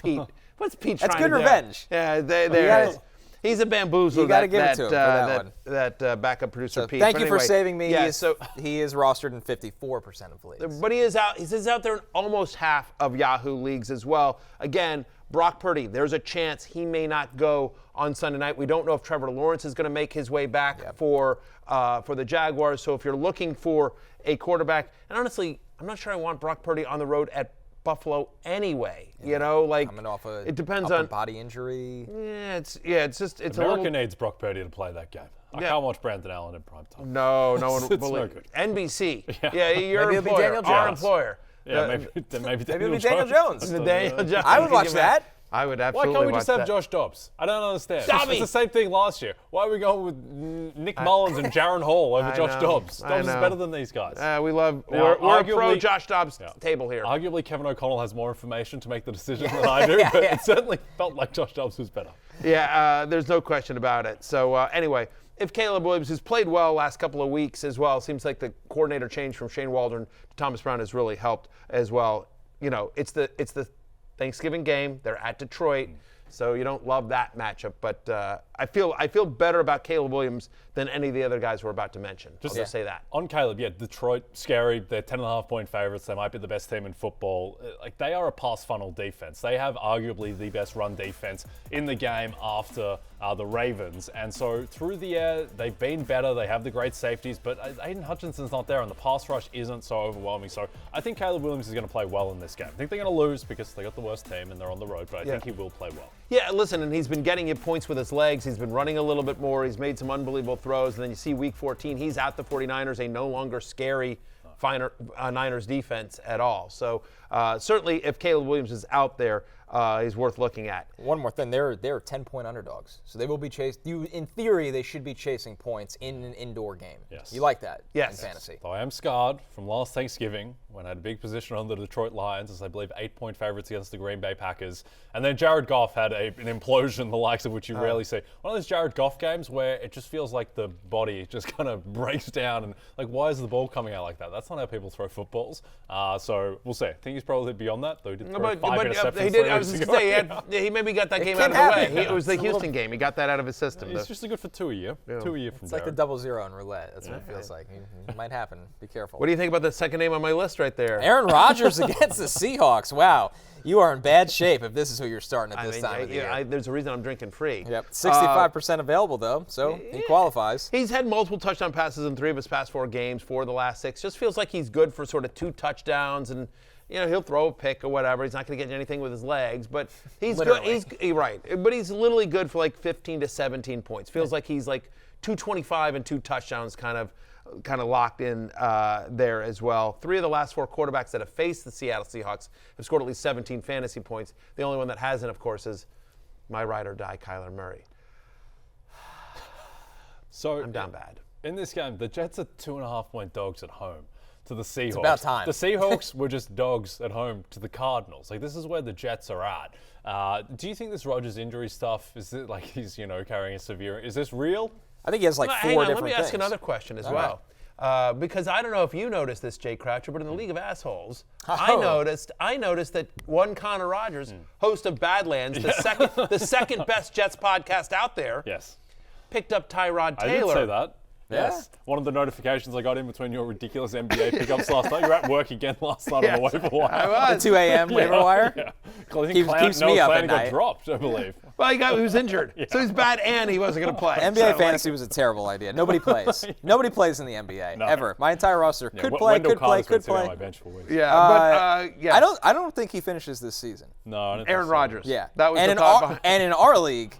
Pete, what's Pete trying to do? That's good revenge. Yeah, there is. He's a bamboozler. You got to give it to him for that one. That backup producer So Pete. thank But you anyway, for saving me. Yeah, He is rostered in 54% of leagues. but he is out. He's out there in almost half of Yahoo leagues as well. Again, Brock Purdy. There's a chance he may not go on Sunday night. We don't know if Trevor Lawrence is going to make his way back for the Jaguars. So if you're looking for a quarterback, and honestly, I'm not sure I want Brock Purdy on the road at Buffalo anyway. You know, like coming off it depends upper on body injury. it's America a little. needs Brock Purdy to play that game. I can't watch Brandon Allen in prime time. No one It's will no believe. good. NBC. Yeah, your Maybe it'll be employer. Daniel Our Jones. employer. Yeah, maybe Maybe it'll be Daniel Jones. Daniel Jones. I would watch that. I would Why absolutely can't we watch just have that. Josh Dobbs? I don't understand. Dobby! It's the same thing last year. Why are we going with Nick Mullins and Jaron Hall over I Josh know, Dobbs? I Dobbs is know. better than these guys. We love. Now, we're a pro arguably- Josh Dobbs table here. Arguably, Kevin O'Connell has more information to make the decision than I do, but it certainly felt like Josh Dobbs was better. Yeah, there's no question about it. So anyway, if Caleb Williams, who's played well last couple of weeks as well, seems like the coordinator change from Shane Waldron to Thomas Brown has really helped as well. You know, it's the Thanksgiving game. They're at Detroit. So you don't love that matchup, but I feel better about Caleb Williams than any of the other guys we're about to mention. I'll just say that. On Caleb, Detroit, scary. They're 10.5-point favorites. They might be the best team in football. Like, they are a pass funnel defense. They have arguably the best run defense in the game after the Ravens. And so through the air, they've been better. They have the great safeties, but Aiden Hutchinson's not there, and the pass rush isn't so overwhelming. So I think Caleb Williams is going to play well in this game. I think they're going to lose because they got the worst team and they're on the road, but I think he will play well. Yeah, listen, and he's been getting you points with his legs. He's been running a little bit more. He's made some unbelievable throws. And then you see week 14, he's out the 49ers, a no longer scary Niners defense at all. So certainly if Caleb Williams is out there, he's worth looking at. One more thing, they're 10-point underdogs, so they will be chased. In theory, they should be chasing points in an indoor game. Yes. You like that? Yes. In fantasy. So I am scarred from last Thanksgiving when I had a big position on the Detroit Lions as I believe 8-point favorites against the Green Bay Packers. And then Jared Goff had an implosion, the likes of which you rarely see. One of those Jared Goff games where it just feels like the body just kind of breaks down and like, why is the ball coming out like that? That's not how people throw footballs. So we'll see. I think he's probably beyond that, though he did throw 5 interceptions. He did. I was just going to say, he maybe got that game out of the way. It was the Houston game. He got that out of his system. He's just good for 2 a year. 2 a year from It's like the Jared. 0-0 in roulette. That's what it feels like. It might happen. Be careful. What do you think about the second name on my list right there? Aaron Rodgers against the Seahawks. Wow. You are in bad shape if this is who you're starting at this time of the year. There's a reason I'm drinking free. Yep. 65% available, though, so he qualifies. He's had multiple touchdown passes in 3 of his past 4 games, 4 of the last 6. Just feels like he's good for sort of 2 touchdowns, and he'll throw a pick or whatever. He's not going to get anything with his legs, but he's good. Right, but he's literally good for like 15 to 17 points. Feels like he's like 225 and 2 touchdowns kind of locked in there as well. 3 of the last 4 quarterbacks that have faced the Seattle Seahawks have scored at least 17 fantasy points. The only one that hasn't, of course, is my ride or die, Kyler Murray. So I'm down bad. In this game, the Jets are 2.5-point dogs at home to the Seahawks. It's about time. The Seahawks were just dogs at home to the Cardinals. Like, this is where the Jets are at. Do you think this Rodgers injury stuff, is it like he's, carrying a severe, is this real? I think he has like 4 different things. Let me ask another question as well. Because I don't know if you noticed this, Jay Croucher, but in the League of Assholes, I noticed that one Connor Rodgers, host of Badlands, the second best Jets podcast out there, Yes. picked up Tyrod Taylor. I did say that. Yeah. Yes. One of the notifications I got in between your ridiculous NBA pickups last night. You were at work again last night on the waiver wire. I was. The 2 a.m. waiver wire? Yeah. I think Keeps me up at got night. dropped, I believe. Well, he was injured, so he's bad, and he wasn't going to play. NBA fantasy was a terrible idea. Nobody plays. Nobody plays in the NBA ever. My entire roster could play. On my bench for weeks. Yeah, I don't think he finishes this season. No, I don't think Aaron so. Rodgers. Yeah, that was and the thought behind. and in our league,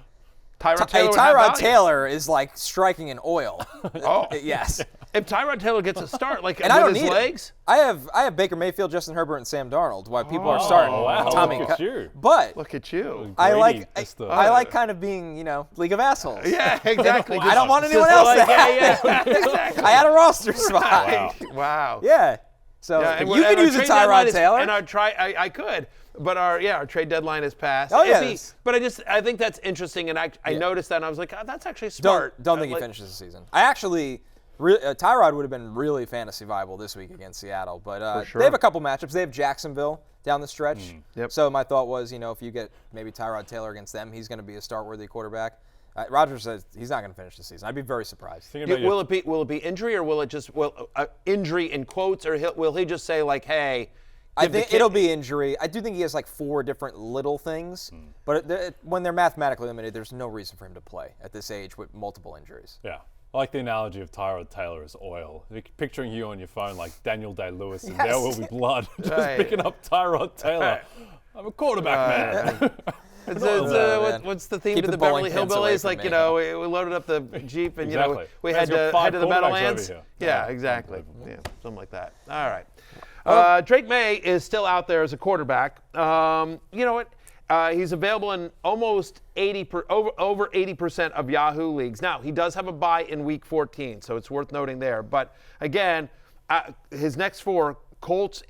Tyrod Taylor would have Tyrod value. Taylor is like striking in oil. Oh, Yes. If Tyrod Taylor gets a start, like And I don't with his need legs, I have Baker Mayfield, Justin Herbert, and Sam Darnold. Why people are starting wow. Tommy? Look at you. But look at you. I Brady, like just the- I like kind of being League of Assholes. Yeah, exactly. I don't want Just anyone else like, to have yeah, it. exactly. I had a roster spot. Wow. Yeah. So And you and could our use a trade deadline Tyrod Taylor. And I could. But our trade dedeadline has passed. Oh, yes. But I think that's interesting, and I noticed that, and I was like, that's actually smart. Don't think he finishes the season. I actually, Tyrod would have been really fantasy viable this week against Seattle, but sure. they have a couple matchups. They have Jacksonville down the stretch. Yep. So my thought was, if you get maybe Tyrod Taylor against them, he's going to be a start-worthy quarterback. Rodgers says he's not going to finish the season. I'd be very surprised. Will it be injury, or will it just injury in quotes, or will he just say like, hey? I think it'll be injury. I do think he has like 4 different little things, but when they're mathematically limited, there's no reason for him to play at this age with multiple injuries. Yeah. I like the analogy of Tyrod Taylor as oil. Picturing you on your phone like Daniel Day-Lewis and There Will Be Blood, just picking up Tyrod Taylor. I'm a quarterback, man. What's the theme to the Beverly Hillbillies? Like, we loaded up the Jeep and, we head to the Meadowlands. Yeah, exactly. Yeah, something like that. All right. Drake Maye is still out there as a quarterback. You know what? He's available in almost over 80% of Yahoo leagues. Now, he does have a bye in Week 14, so it's worth noting there. But, again, his next 4, Colts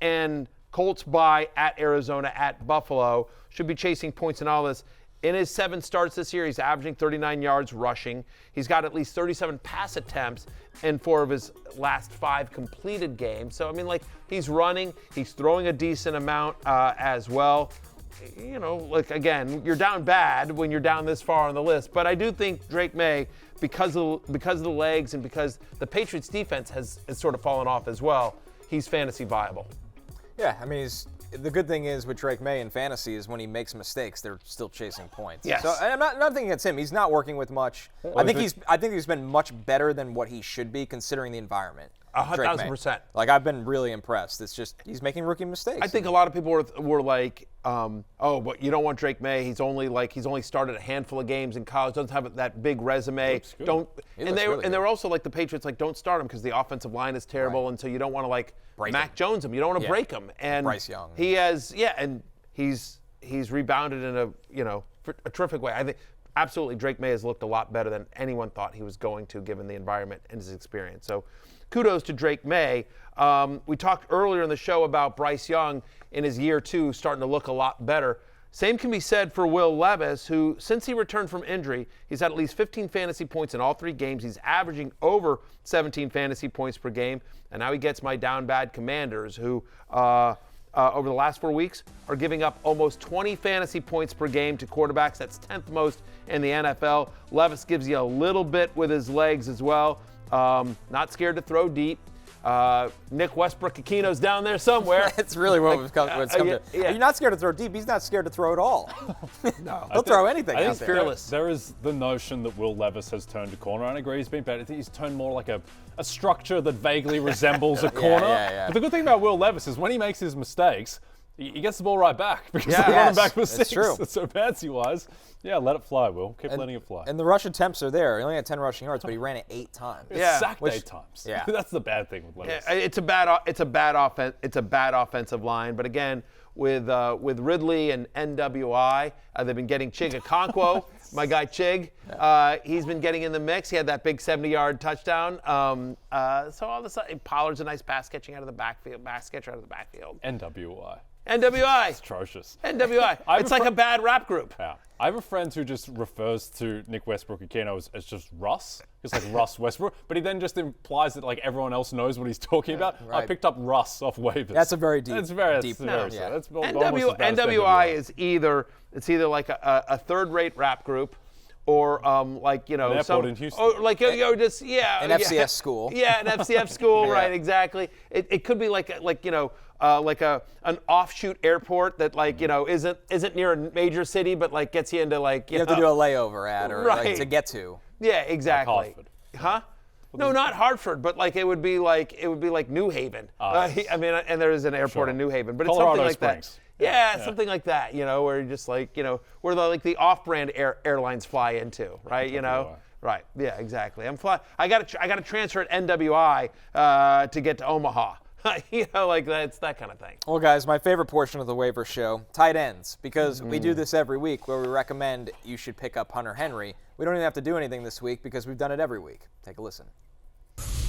bye at Arizona, at Buffalo, should be chasing points in all this. In his 7 starts this year, he's averaging 39 yards rushing. He's got at least 37 pass attempts in 4 of his last 5 completed games. So, I mean, he's running. He's throwing a decent amount as well. Again, you're down bad when you're down this far on the list. But I do think Drake Maye, because of the legs and because the Patriots' defense has sort of fallen off as well, he's fantasy viable. Yeah, I mean, the good thing is with Drake Maye in fantasy is when he makes mistakes, they're still chasing points. Yes. So I'm not thinking against him. He's not working with much. I think he's been much better than what he should be considering the environment. 1,000%. I've been really impressed. It's just he's making rookie mistakes. I think a lot of people were like, but you don't want Drake Maye. He's only started a handful of games in college. Doesn't have that big resume. They were also like the Patriots, don't start him because the offensive line is terrible, and so you don't want to break Mac Jones him. You don't want to break him. And Bryce Young. He has, and he's rebounded in a terrific way. I think absolutely Drake Maye has looked a lot better than anyone thought he was going to, given the environment and his experience. So kudos to Drake Maye. We talked earlier in the show about Bryce Young in his year 2 starting to look a lot better. Same can be said for Will Levis, who, since he returned from injury, he's had at least 15 fantasy points in all 3 games. He's averaging over 17 fantasy points per game. And now he gets my down bad Commanders, who over the last 4 weeks are giving up almost 20 fantasy points per game to quarterbacks. That's 10th most in the NFL. Levis gives you a little bit with his legs as well. Not scared to throw deep. Nick Westbrook-Ikhino's down there somewhere. It's really what it's come to. Yeah. You're not scared to throw deep. He's not scared to throw at all. No. He'll throw anything out there. Fearless. There is the notion that Will Levis has turned a corner. I agree he's been better. I think he's turned more like a structure that vaguely resembles a corner. Yeah. But the good thing about Will Levis is when he makes his mistakes, he gets the ball right back because they're running back for 6. That's true. So fancy-wise, let it fly, Will. Keep letting it fly. And the rush attempts are there. He only had 10 rushing yards, but he ran it 8 times. Sacked 8 times. Yeah. That's the bad thing with Levis. Yeah, it's a bad offensive line. But again, with Ridley and NWI, they've been getting Chig Okonkwo, my guy Chig. He's been getting in the mix. He had that big 70-yard touchdown. So all of a sudden, Pollard's a nice pass catcher out of the backfield. NWI. It's atrocious. NWI. It's like a bad rap group. Yeah. I have a friend who just refers to Nick Westbrook-Ikhine as just Russ. It's like Russ Westbrook. But he then just implies that everyone else knows what he's talking about. Right. I picked up Russ off waivers. That's a very deep. That's very deep. That's NWI is either like a third-rate rap group, or an airport in Houston. Or an FCS school. Yeah, an FCS school, right? Exactly. It could be an offshoot airport that isn't near a major city, but gets you into you have to do a layover at or to get to. Yeah, exactly. Like Hartford. Huh? No, not Hartford, but it would be like New Haven. And there is an airport in New Haven, but Colorado it's something like Springs. that. Yeah, something like that, where you're just where the off-brand airlines fly into, right? Right. Yeah, exactly. I got to transfer at NWI to get to Omaha. It's that kind of thing. Well, guys, my favorite portion of the waiver show, tight ends, because we do this every week where we recommend you should pick up Hunter Henry. We don't even have to do anything this week because we've done it every week. Take a listen.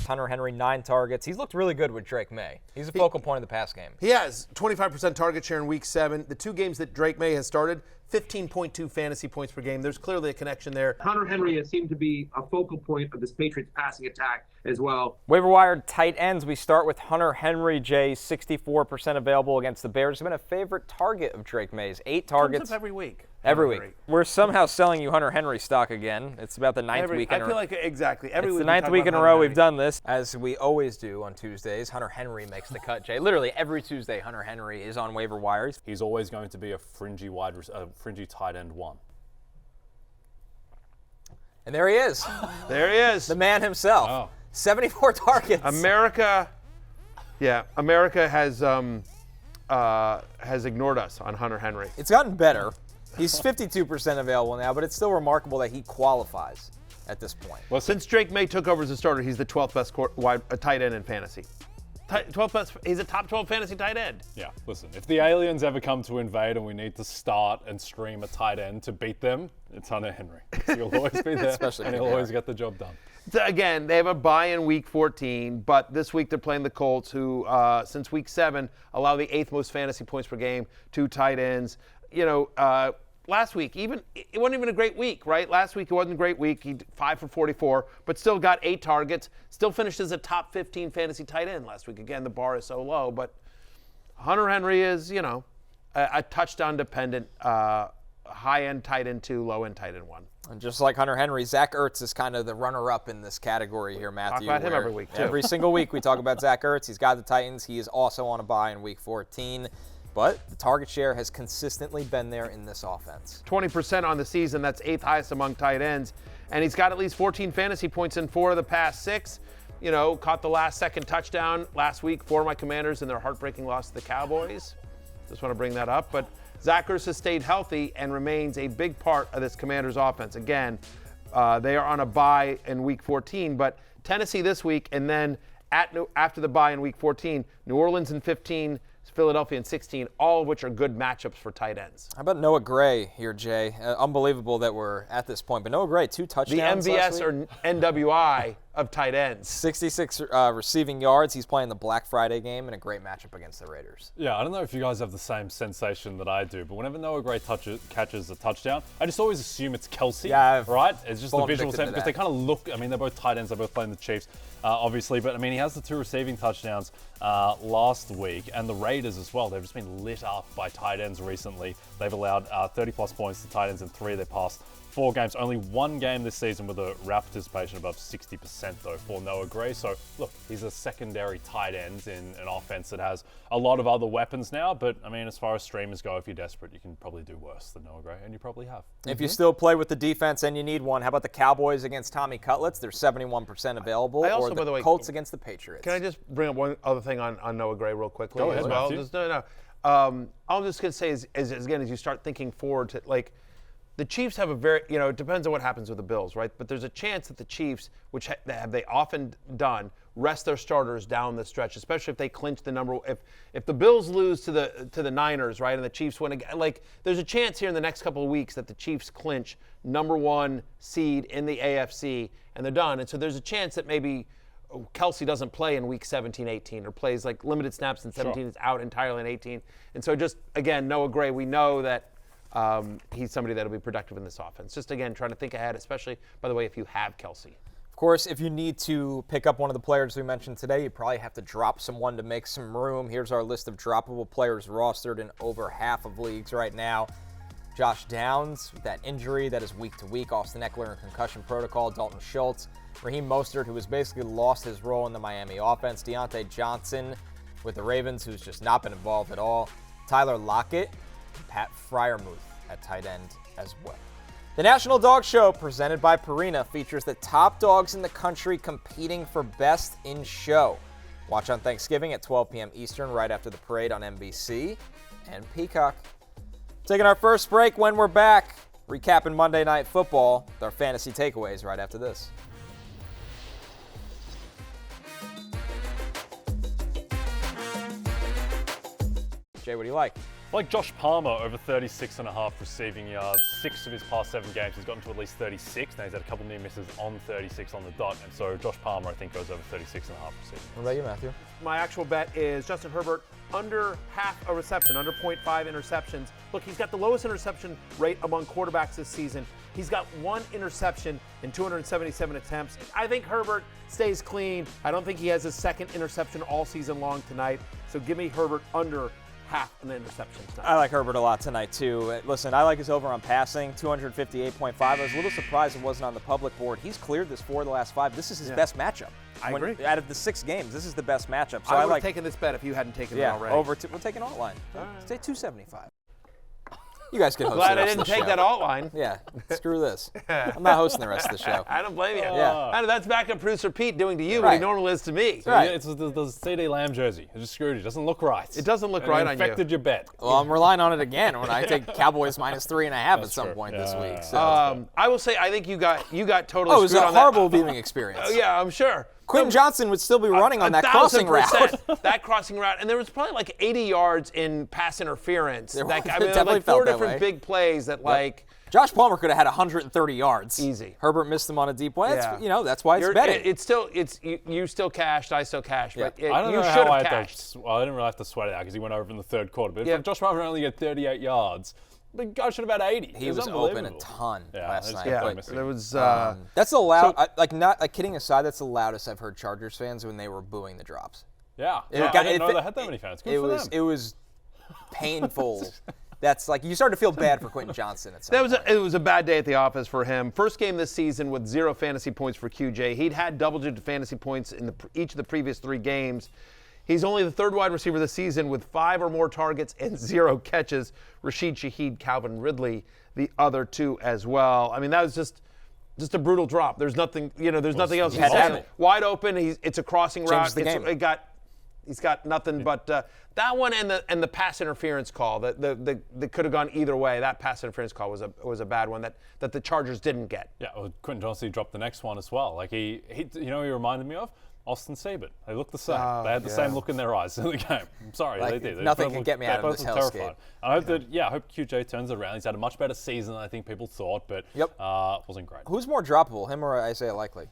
Hunter Henry, 9 targets. He's looked really good with Drake Maye. He's a focal point of the pass game. He has 25% target share in Week 7. The 2 games that Drake Maye has started, 15.2 fantasy points per game. There's clearly a connection there. Hunter Henry has seemed to be a focal point of this Patriots passing attack as well. Waiver Wire tight ends. We start with Hunter Henry, Jay, 64% available against the Bears. He's been a favorite target of Drake Maye's. 8 targets. Comes up every week. Every Henry. week. We're somehow selling you Hunter Henry stock again. It's about the ninth week in a row. I feel like exactly. Every it's week the ninth week in a row we've done this. As we always do on Tuesdays, Hunter Henry makes the cut, Jay. Literally every Tuesday, Hunter Henry is on waiver wires. He's always going to be a fringy tight end 1. And there he is. There he is. The man himself. Wow. 74 targets. America has ignored us on Hunter Henry. It's gotten better. He's 52% available now, but it's still remarkable that he qualifies at this point. Well, since Drake May took over as a starter, he's the 12th best tight end in fantasy. 12th best. He's a top 12 fantasy tight end. Yeah, listen, if the aliens ever come to invade and we need to start and stream a tight end to beat them, it's Hunter Henry. He'll always be there, and he'll always get the job done. So again, they have a bye in week 14, but this week they're playing the Colts, who since week 7 allow the 8th most fantasy points per game to tight ends. Last week, it wasn't even a great week, right? Last week it wasn't a great week. He 5 for 44, but still got 8 targets. Still finished as a top 15 fantasy tight end last week. Again, the bar is so low, but Hunter Henry is, a touchdown-dependent high-end tight end 2, low-end tight end 1. And just like Hunter Henry, Zach Ertz is kind of the runner-up in this category here, Matthew. Talk about him every week, too. Every single week we talk about Zach Ertz. He's got the Titans. He is also on a bye in week 14. But the target share has consistently been there in this offense. 20% on the season. That's 8th highest among tight ends. And he's got at least 14 fantasy points in 4 of the past 6. Caught the last second touchdown last week for my Commanders in their heartbreaking loss to the Cowboys. Just want to bring that up. But Zach Ertz has stayed healthy and remains a big part of this Commanders offense. Again, they are on a bye in week 14, but Tennessee this week, and then after the bye in week 14, New Orleans in 15, Philadelphia in 16, all of which are good matchups for tight ends. How about Noah Gray here, Jay? Unbelievable that we're at this point. But Noah Gray, 2 touchdowns The last MVS week. or NWI of tight ends. 66 receiving yards. He's playing the Black Friday game in a great matchup against the Raiders. Yeah, I don't know if you guys have the same sensation that I do, but whenever Noah Gray catches a touchdown, I just always assume it's Kelsey, right? It's just the visual sense because they kind of look, they're both tight ends, they're both playing the Chiefs, obviously, but he has the 2 receiving touchdowns last week, and the Raiders as well. They've just been lit up by tight ends recently. They've allowed 30-plus points to tight ends in 3 of their past 4 games. Only 1 game this season with a route participation above 60%, though, for Noah Gray. So, look, he's a secondary tight end in an offense that has a lot of other weapons now. But, as far as streamers go, if you're desperate, you can probably do worse than Noah Gray, and you probably have. If you still play with the defense and you need one, how about the Cowboys against Tommy Cutlets? They're 71% available. Also, or by the way, Colts against the Patriots. Can I just bring up one other thing on Noah Gray real quickly Go ahead, as well? Matthew. I'm just going to say, as you start thinking forward to, the Chiefs have it depends on what happens with the Bills, right? But there's a chance that the Chiefs, which they often done, rest their starters down the stretch, especially if they clinch the number. If the Bills lose to the Niners, right, and the Chiefs win again, there's a chance here in the next couple of weeks that the Chiefs clinch number 1 seed in the AFC, and they're done. And so there's a chance that maybe Kelsey doesn't play in week 17, 18, or plays limited snaps in 17, is out entirely in 18. And so just, again, Noah Gray, we know that he's somebody that'll be productive in this offense. Just, again, trying to think ahead, especially, by the way, if you have Kelsey. Of course, if you need to pick up one of the players we mentioned today, you probably have to drop someone to make some room. Here's our list of droppable players rostered in over half of leagues right now. Josh Downs, with that injury that is week to week. Austin Eckler in concussion protocol. Dalton Schultz. Raheem Mostert, who has basically lost his role in the Miami offense. Deontay Johnson with the Ravens, who's just not been involved at all. Tyler Lockett. Pat Freiermuth at tight end as well. The National Dog Show, presented by Purina, features the top dogs in the country competing for Best in Show. Watch on Thanksgiving at 12 p.m. Eastern, right after the parade on NBC and Peacock. Taking our first break. When we're back, recapping Monday Night Football with our fantasy takeaways right after this. Jay, what do you like? I like Josh Palmer over 36.5 receiving yards. 6 of his past 7 games, he's gotten to at least 36. Now he's had a couple near misses on 36 on the dot. And so Josh Palmer, I think, goes over 36.5 receiving. What about you, Matthew? My actual bet is Justin Herbert under half a reception, under 0.5 interceptions. Look, he's got the lowest interception rate among quarterbacks this season. He's got 1 interception in 277 attempts. I think Herbert stays clean. I don't think he has his 2nd interception all season long tonight. So give me Herbert under half an interception tonight. I like Herbert a lot tonight, too. Listen, I like his over on passing, 258.5. I was a little surprised it wasn't on the public board. He's cleared this 4 of the last 5. This is his best matchup. I agree. Out of the 6 games, this is the best matchup. So I would like have taken this bet if you hadn't taken it yeah, already. we'll take an alt line. Say 275. You guys can host Glad the I rest of didn't the take show. that alt line. Yeah, screw this. I'm not hosting the rest of the show. I don't blame you. Yeah. I know that's backup producer Pete doing to you what Right. he normally is to me. Right. It's the CD Lamb jersey. It just screwed you. It doesn't look right. It doesn't look And right it on you. affected your bet. Well, I'm relying on it again when I take Cowboys minus 3.5 at That's some true. point Yeah, this yeah, week. yeah. So. I will say I think you got totally It was screwed a on horrible that. viewing experience. Oh, yeah, I'm sure. Quentin Johnston would still be running on that crossing route. 1,000%. That crossing route, and there was probably like 80 yards in pass interference. There Like, was. I It mean, definitely like 4 felt that different way. big plays that like. Josh Palmer could have had 130 yards. Easy. Herbert missed him on a deep one. Yeah. That's why it's betting. You still cashed, I still cashed, but I don't you know should how have I had cashed. to. Well, I didn't really have to sweat it out because he went over in the third quarter. But Yeah. if Josh Palmer only get 38 yards, the guy should have had 80. He It was open a unbelievable. ton Yeah, last I just night. kept Yeah, going missing. there was. That's the loud. Not kidding aside. That's the loudest I've heard Chargers fans when they were booing the drops. Yeah. It I got- didn't know it- they had that many fans. Good It for was them. it was painful. That's like you started to feel bad for Quentin Johnston at some point. It was a bad day at the office for him. First game this season with 0 fantasy points for QJ. He'd had double-digit fantasy points in each of the previous 3 games. He's only the 3rd wide receiver this season with 5 or more targets and 0 catches. Rashid Shaheed, Calvin Ridley, the other 2 as well. I mean, that was just a brutal drop. There's nothing, there's nothing else. he had to have it. Wide open. It's a crossing route. the game. He's got nothing but that one and the pass interference call that could have gone either way. That pass interference call was a bad one that the Chargers didn't get. Yeah, well, Quentin Johnston dropped the next one as well. Like he he reminded me of Austin Siebert. They looked the same. They had the same look in their eyes in the game. I'm sorry, Like, they did. They nothing both can looked- get me they out of both this looked hellscape. terrified. I hope I hope QJ turns around. He's had a much better season than I think people thought, but wasn't great. Who's more droppable, him or Isaiah Likely?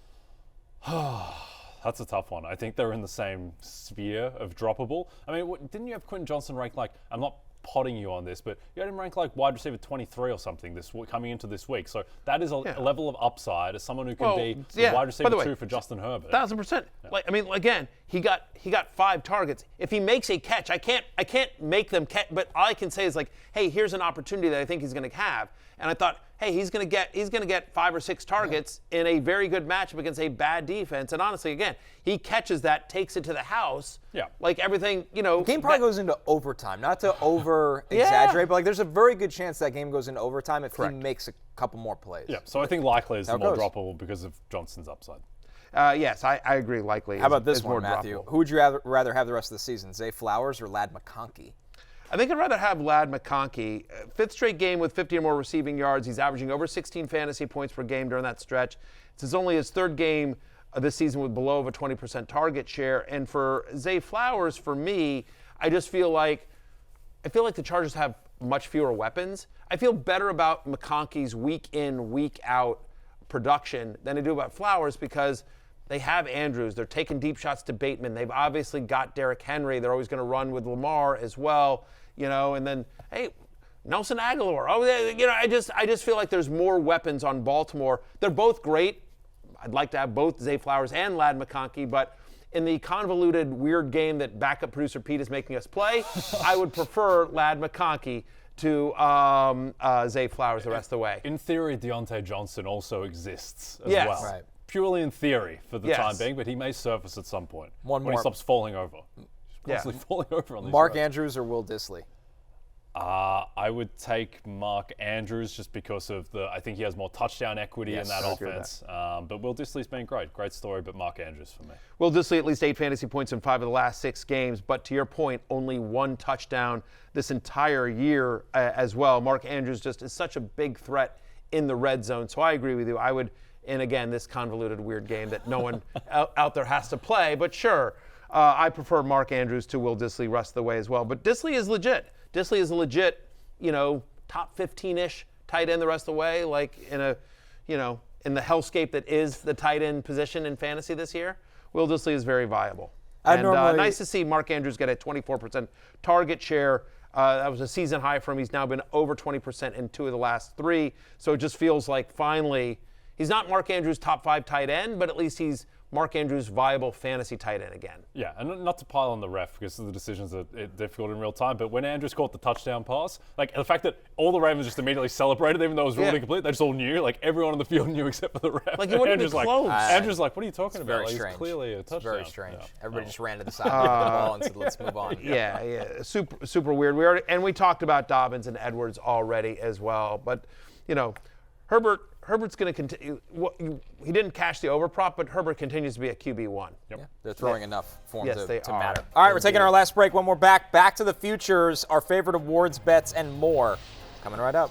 That's a tough one. I think they're in the same sphere of droppable. I mean, didn't you have Quentin Johnston ranked like, I'm not potting you on this, but you had him ranked like wide receiver 23 or something coming into this week. So that is a level of upside as someone who can be the wide receiver 2 for Justin Herbert. 1,000%. Like, I mean, again, he got 5 targets. If he makes a catch, I can't make them catch, but all I can say is like, hey, here's an opportunity that I think he's going to have. And I thought, hey, he's going to get 5 or 6 targets in a very good matchup against a bad defense. And honestly, again, he catches that, takes it to the house. Yeah. Like everything, The game probably goes into overtime. Not to over exaggerate, but like there's a very good chance that game goes into overtime if he makes a couple more plays. Yeah, so I think likely is the How it more goes. droppable because of Johnston's upside. Yes, I agree. Likely. How about this is more one, Matthew? droppable. Who would you rather have the rest of the season, Zay Flowers or Lad McConkey? I think I'd rather have Lad McConkey. 5th straight game with 50 or more receiving yards. He's averaging over 16 fantasy points per game during that stretch. It's only his 3rd game this season with below of a 20% target share. And for Zay Flowers, for me, I feel like the Chargers have much fewer weapons. I feel better about McConkey's week in, week out production than I do about Flowers because they have Andrews. They're taking deep shots to Bateman. They've obviously got Derrick Henry. They're always going to run with Lamar as well, and then, hey, Nelson Aguilar. I just feel like there's more weapons on Baltimore. They're both great. I'd like to have both Zay Flowers and Lad McConkey, but in the convoluted, weird game that backup producer Pete is making us play, I would prefer Lad McConkey to Zay Flowers the rest of the way. In theory, Dontayvion Johnson also exists as Yes. well. Right. Purely in theory for the Yes. time being, but he may surface at some point One when more. he stops falling over. He's Yeah. constantly falling over on these Mark roads. Andrews or Will Dissly? I would take Mark Andrews just because of I think he has more touchdown equity in that I agree with offense. But Will Dissly's been great. Great story, but Mark Andrews for me. Will Dissly at least 8 fantasy points in 5 of the last 6 games, but to your point, only 1 touchdown this entire year as well. Mark Andrews just is such a big threat in the red zone. So I agree with you. I would, and again, this convoluted, weird game that no one out there has to play, but sure. I prefer Mark Andrews to Will Dissly rest of the way as well. But Dissly is legit. Dissly is a legit, top 15-ish tight end the rest of the way, like in the hellscape that is the tight end position in fantasy this year. Will Dissly is very viable. Nice to see Mark Andrews get a 24% target share. That was a season high for him. He's now been over 20% in 2 of the last 3. So it just feels like finally, he's not Mark Andrews' top 5 tight end, but at least he's Mark Andrews viable fantasy tight end again. Yeah, and not to pile on the ref because the decisions are difficult in real time, but when Andrews caught the touchdown pass, like the fact that all the Ravens just immediately celebrated even though it was really complete, they just all knew, like everyone on the field knew except for the ref. Like, it wouldn't be close. Andrews like, what are you talking about? Very Like, strange. it's clearly a touchdown. It's very strange. Yeah. Everybody just ran to the side of the ball and said, let's move on. Yeah, super weird. We talked about Dobbins and Edwards already as well, but Herbert's going to continue. He didn't cash the overprop, but Herbert continues to be a QB1. Yeah, they're throwing enough for him to are. matter. All right, we're taking our last break. When we're back to the futures, our favorite awards, bets, and more. Coming right up.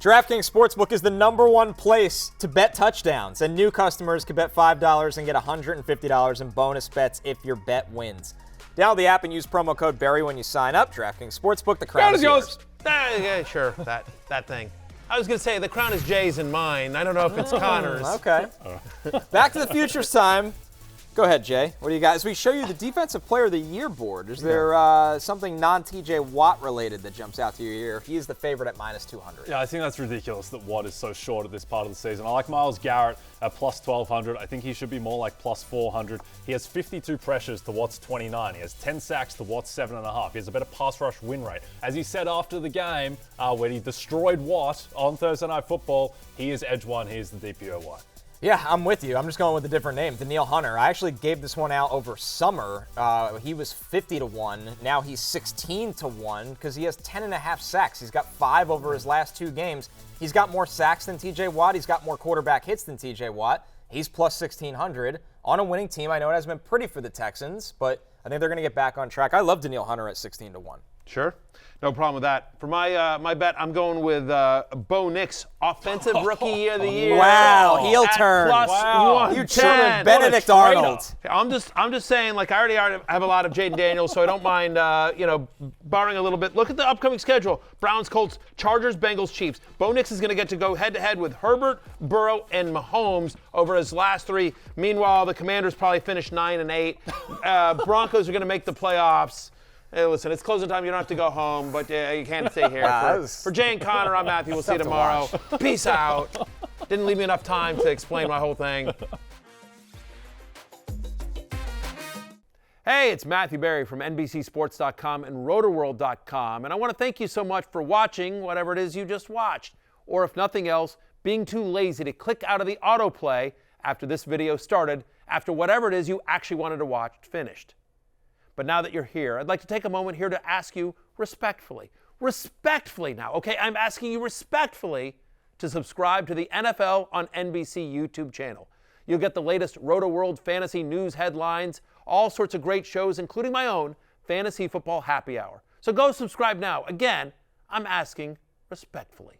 DraftKings Sportsbook is the #1 place to bet touchdowns, and new customers can bet $5 and get $150 in bonus bets if your bet wins. Download the app and use promo code Barry when you sign up. DraftKings Sportsbook, the crown is yours. Yeah, sure, that thing. I was going to say, the crown is Jay's and mine. I don't know if it's Connor's. Okay. Back to the futures time. Go ahead, Jay. What do you got? As we show you the Defensive Player of the Year board, is there something non-TJ Watt related that jumps out to you here? He is the favorite at -200. Yeah, I think that's ridiculous that Watt is so short at this part of the season. I like Myles Garrett at +1,200. I think he should be more like +400. He has 52 pressures to Watt's 29. He has 10 sacks to Watt's 7.5. He has a better pass rush win rate. As he said after the game, when he destroyed Watt on Thursday Night Football, he is Edge 1, he is the DPOY. Yeah, I'm with you. I'm just going with a different name. Danielle Hunter. I actually gave this one out over summer. He was 50-1. Now he's 16-1 because he has 10.5 sacks. He's got 5 over his last 2 games. He's got more sacks than TJ Watt. He's got more quarterback hits than TJ Watt. He's +1,600 on a winning team. I know it hasn't been pretty for the Texans, but I think they're going to get back on track. I love Danielle Hunter at 16-1. Sure. No problem with that. For my bet, I'm going with Bo Nix, Offensive Rookie of the Year. Wow, heel turn. +110. You turned Benedict Arnold. I'm just saying, like, I already have a lot of Jaden Daniels, so I don't mind, borrowing a little bit. Look at the upcoming schedule: Browns, Colts, Chargers, Bengals, Chiefs. Bo Nix is going to get to go head-to-head with Herbert, Burrow, and Mahomes over his last 3. Meanwhile, the Commanders probably finished 9-8. Broncos are going to make the playoffs. Hey, listen, it's closing time. You don't have to go home, but you can't stay here. For Jay and Connor, I'm Matthew. We'll see you tomorrow. Peace out. Didn't leave me enough time to explain my whole thing. Hey, it's Matthew Berry from NBCSports.com and RotorWorld.com, and I want to thank you so much for watching whatever it is you just watched, or if nothing else, being too lazy to click out of the autoplay after this video started, after whatever it is you actually wanted to watch finished. But now that you're here, I'd like to take a moment here to ask you respectfully now, okay? I'm asking you respectfully to subscribe to the NFL on NBC YouTube channel. You'll get the latest Roto-World fantasy news headlines, all sorts of great shows, including my own Fantasy Football Happy Hour. So go subscribe now. Again, I'm asking respectfully.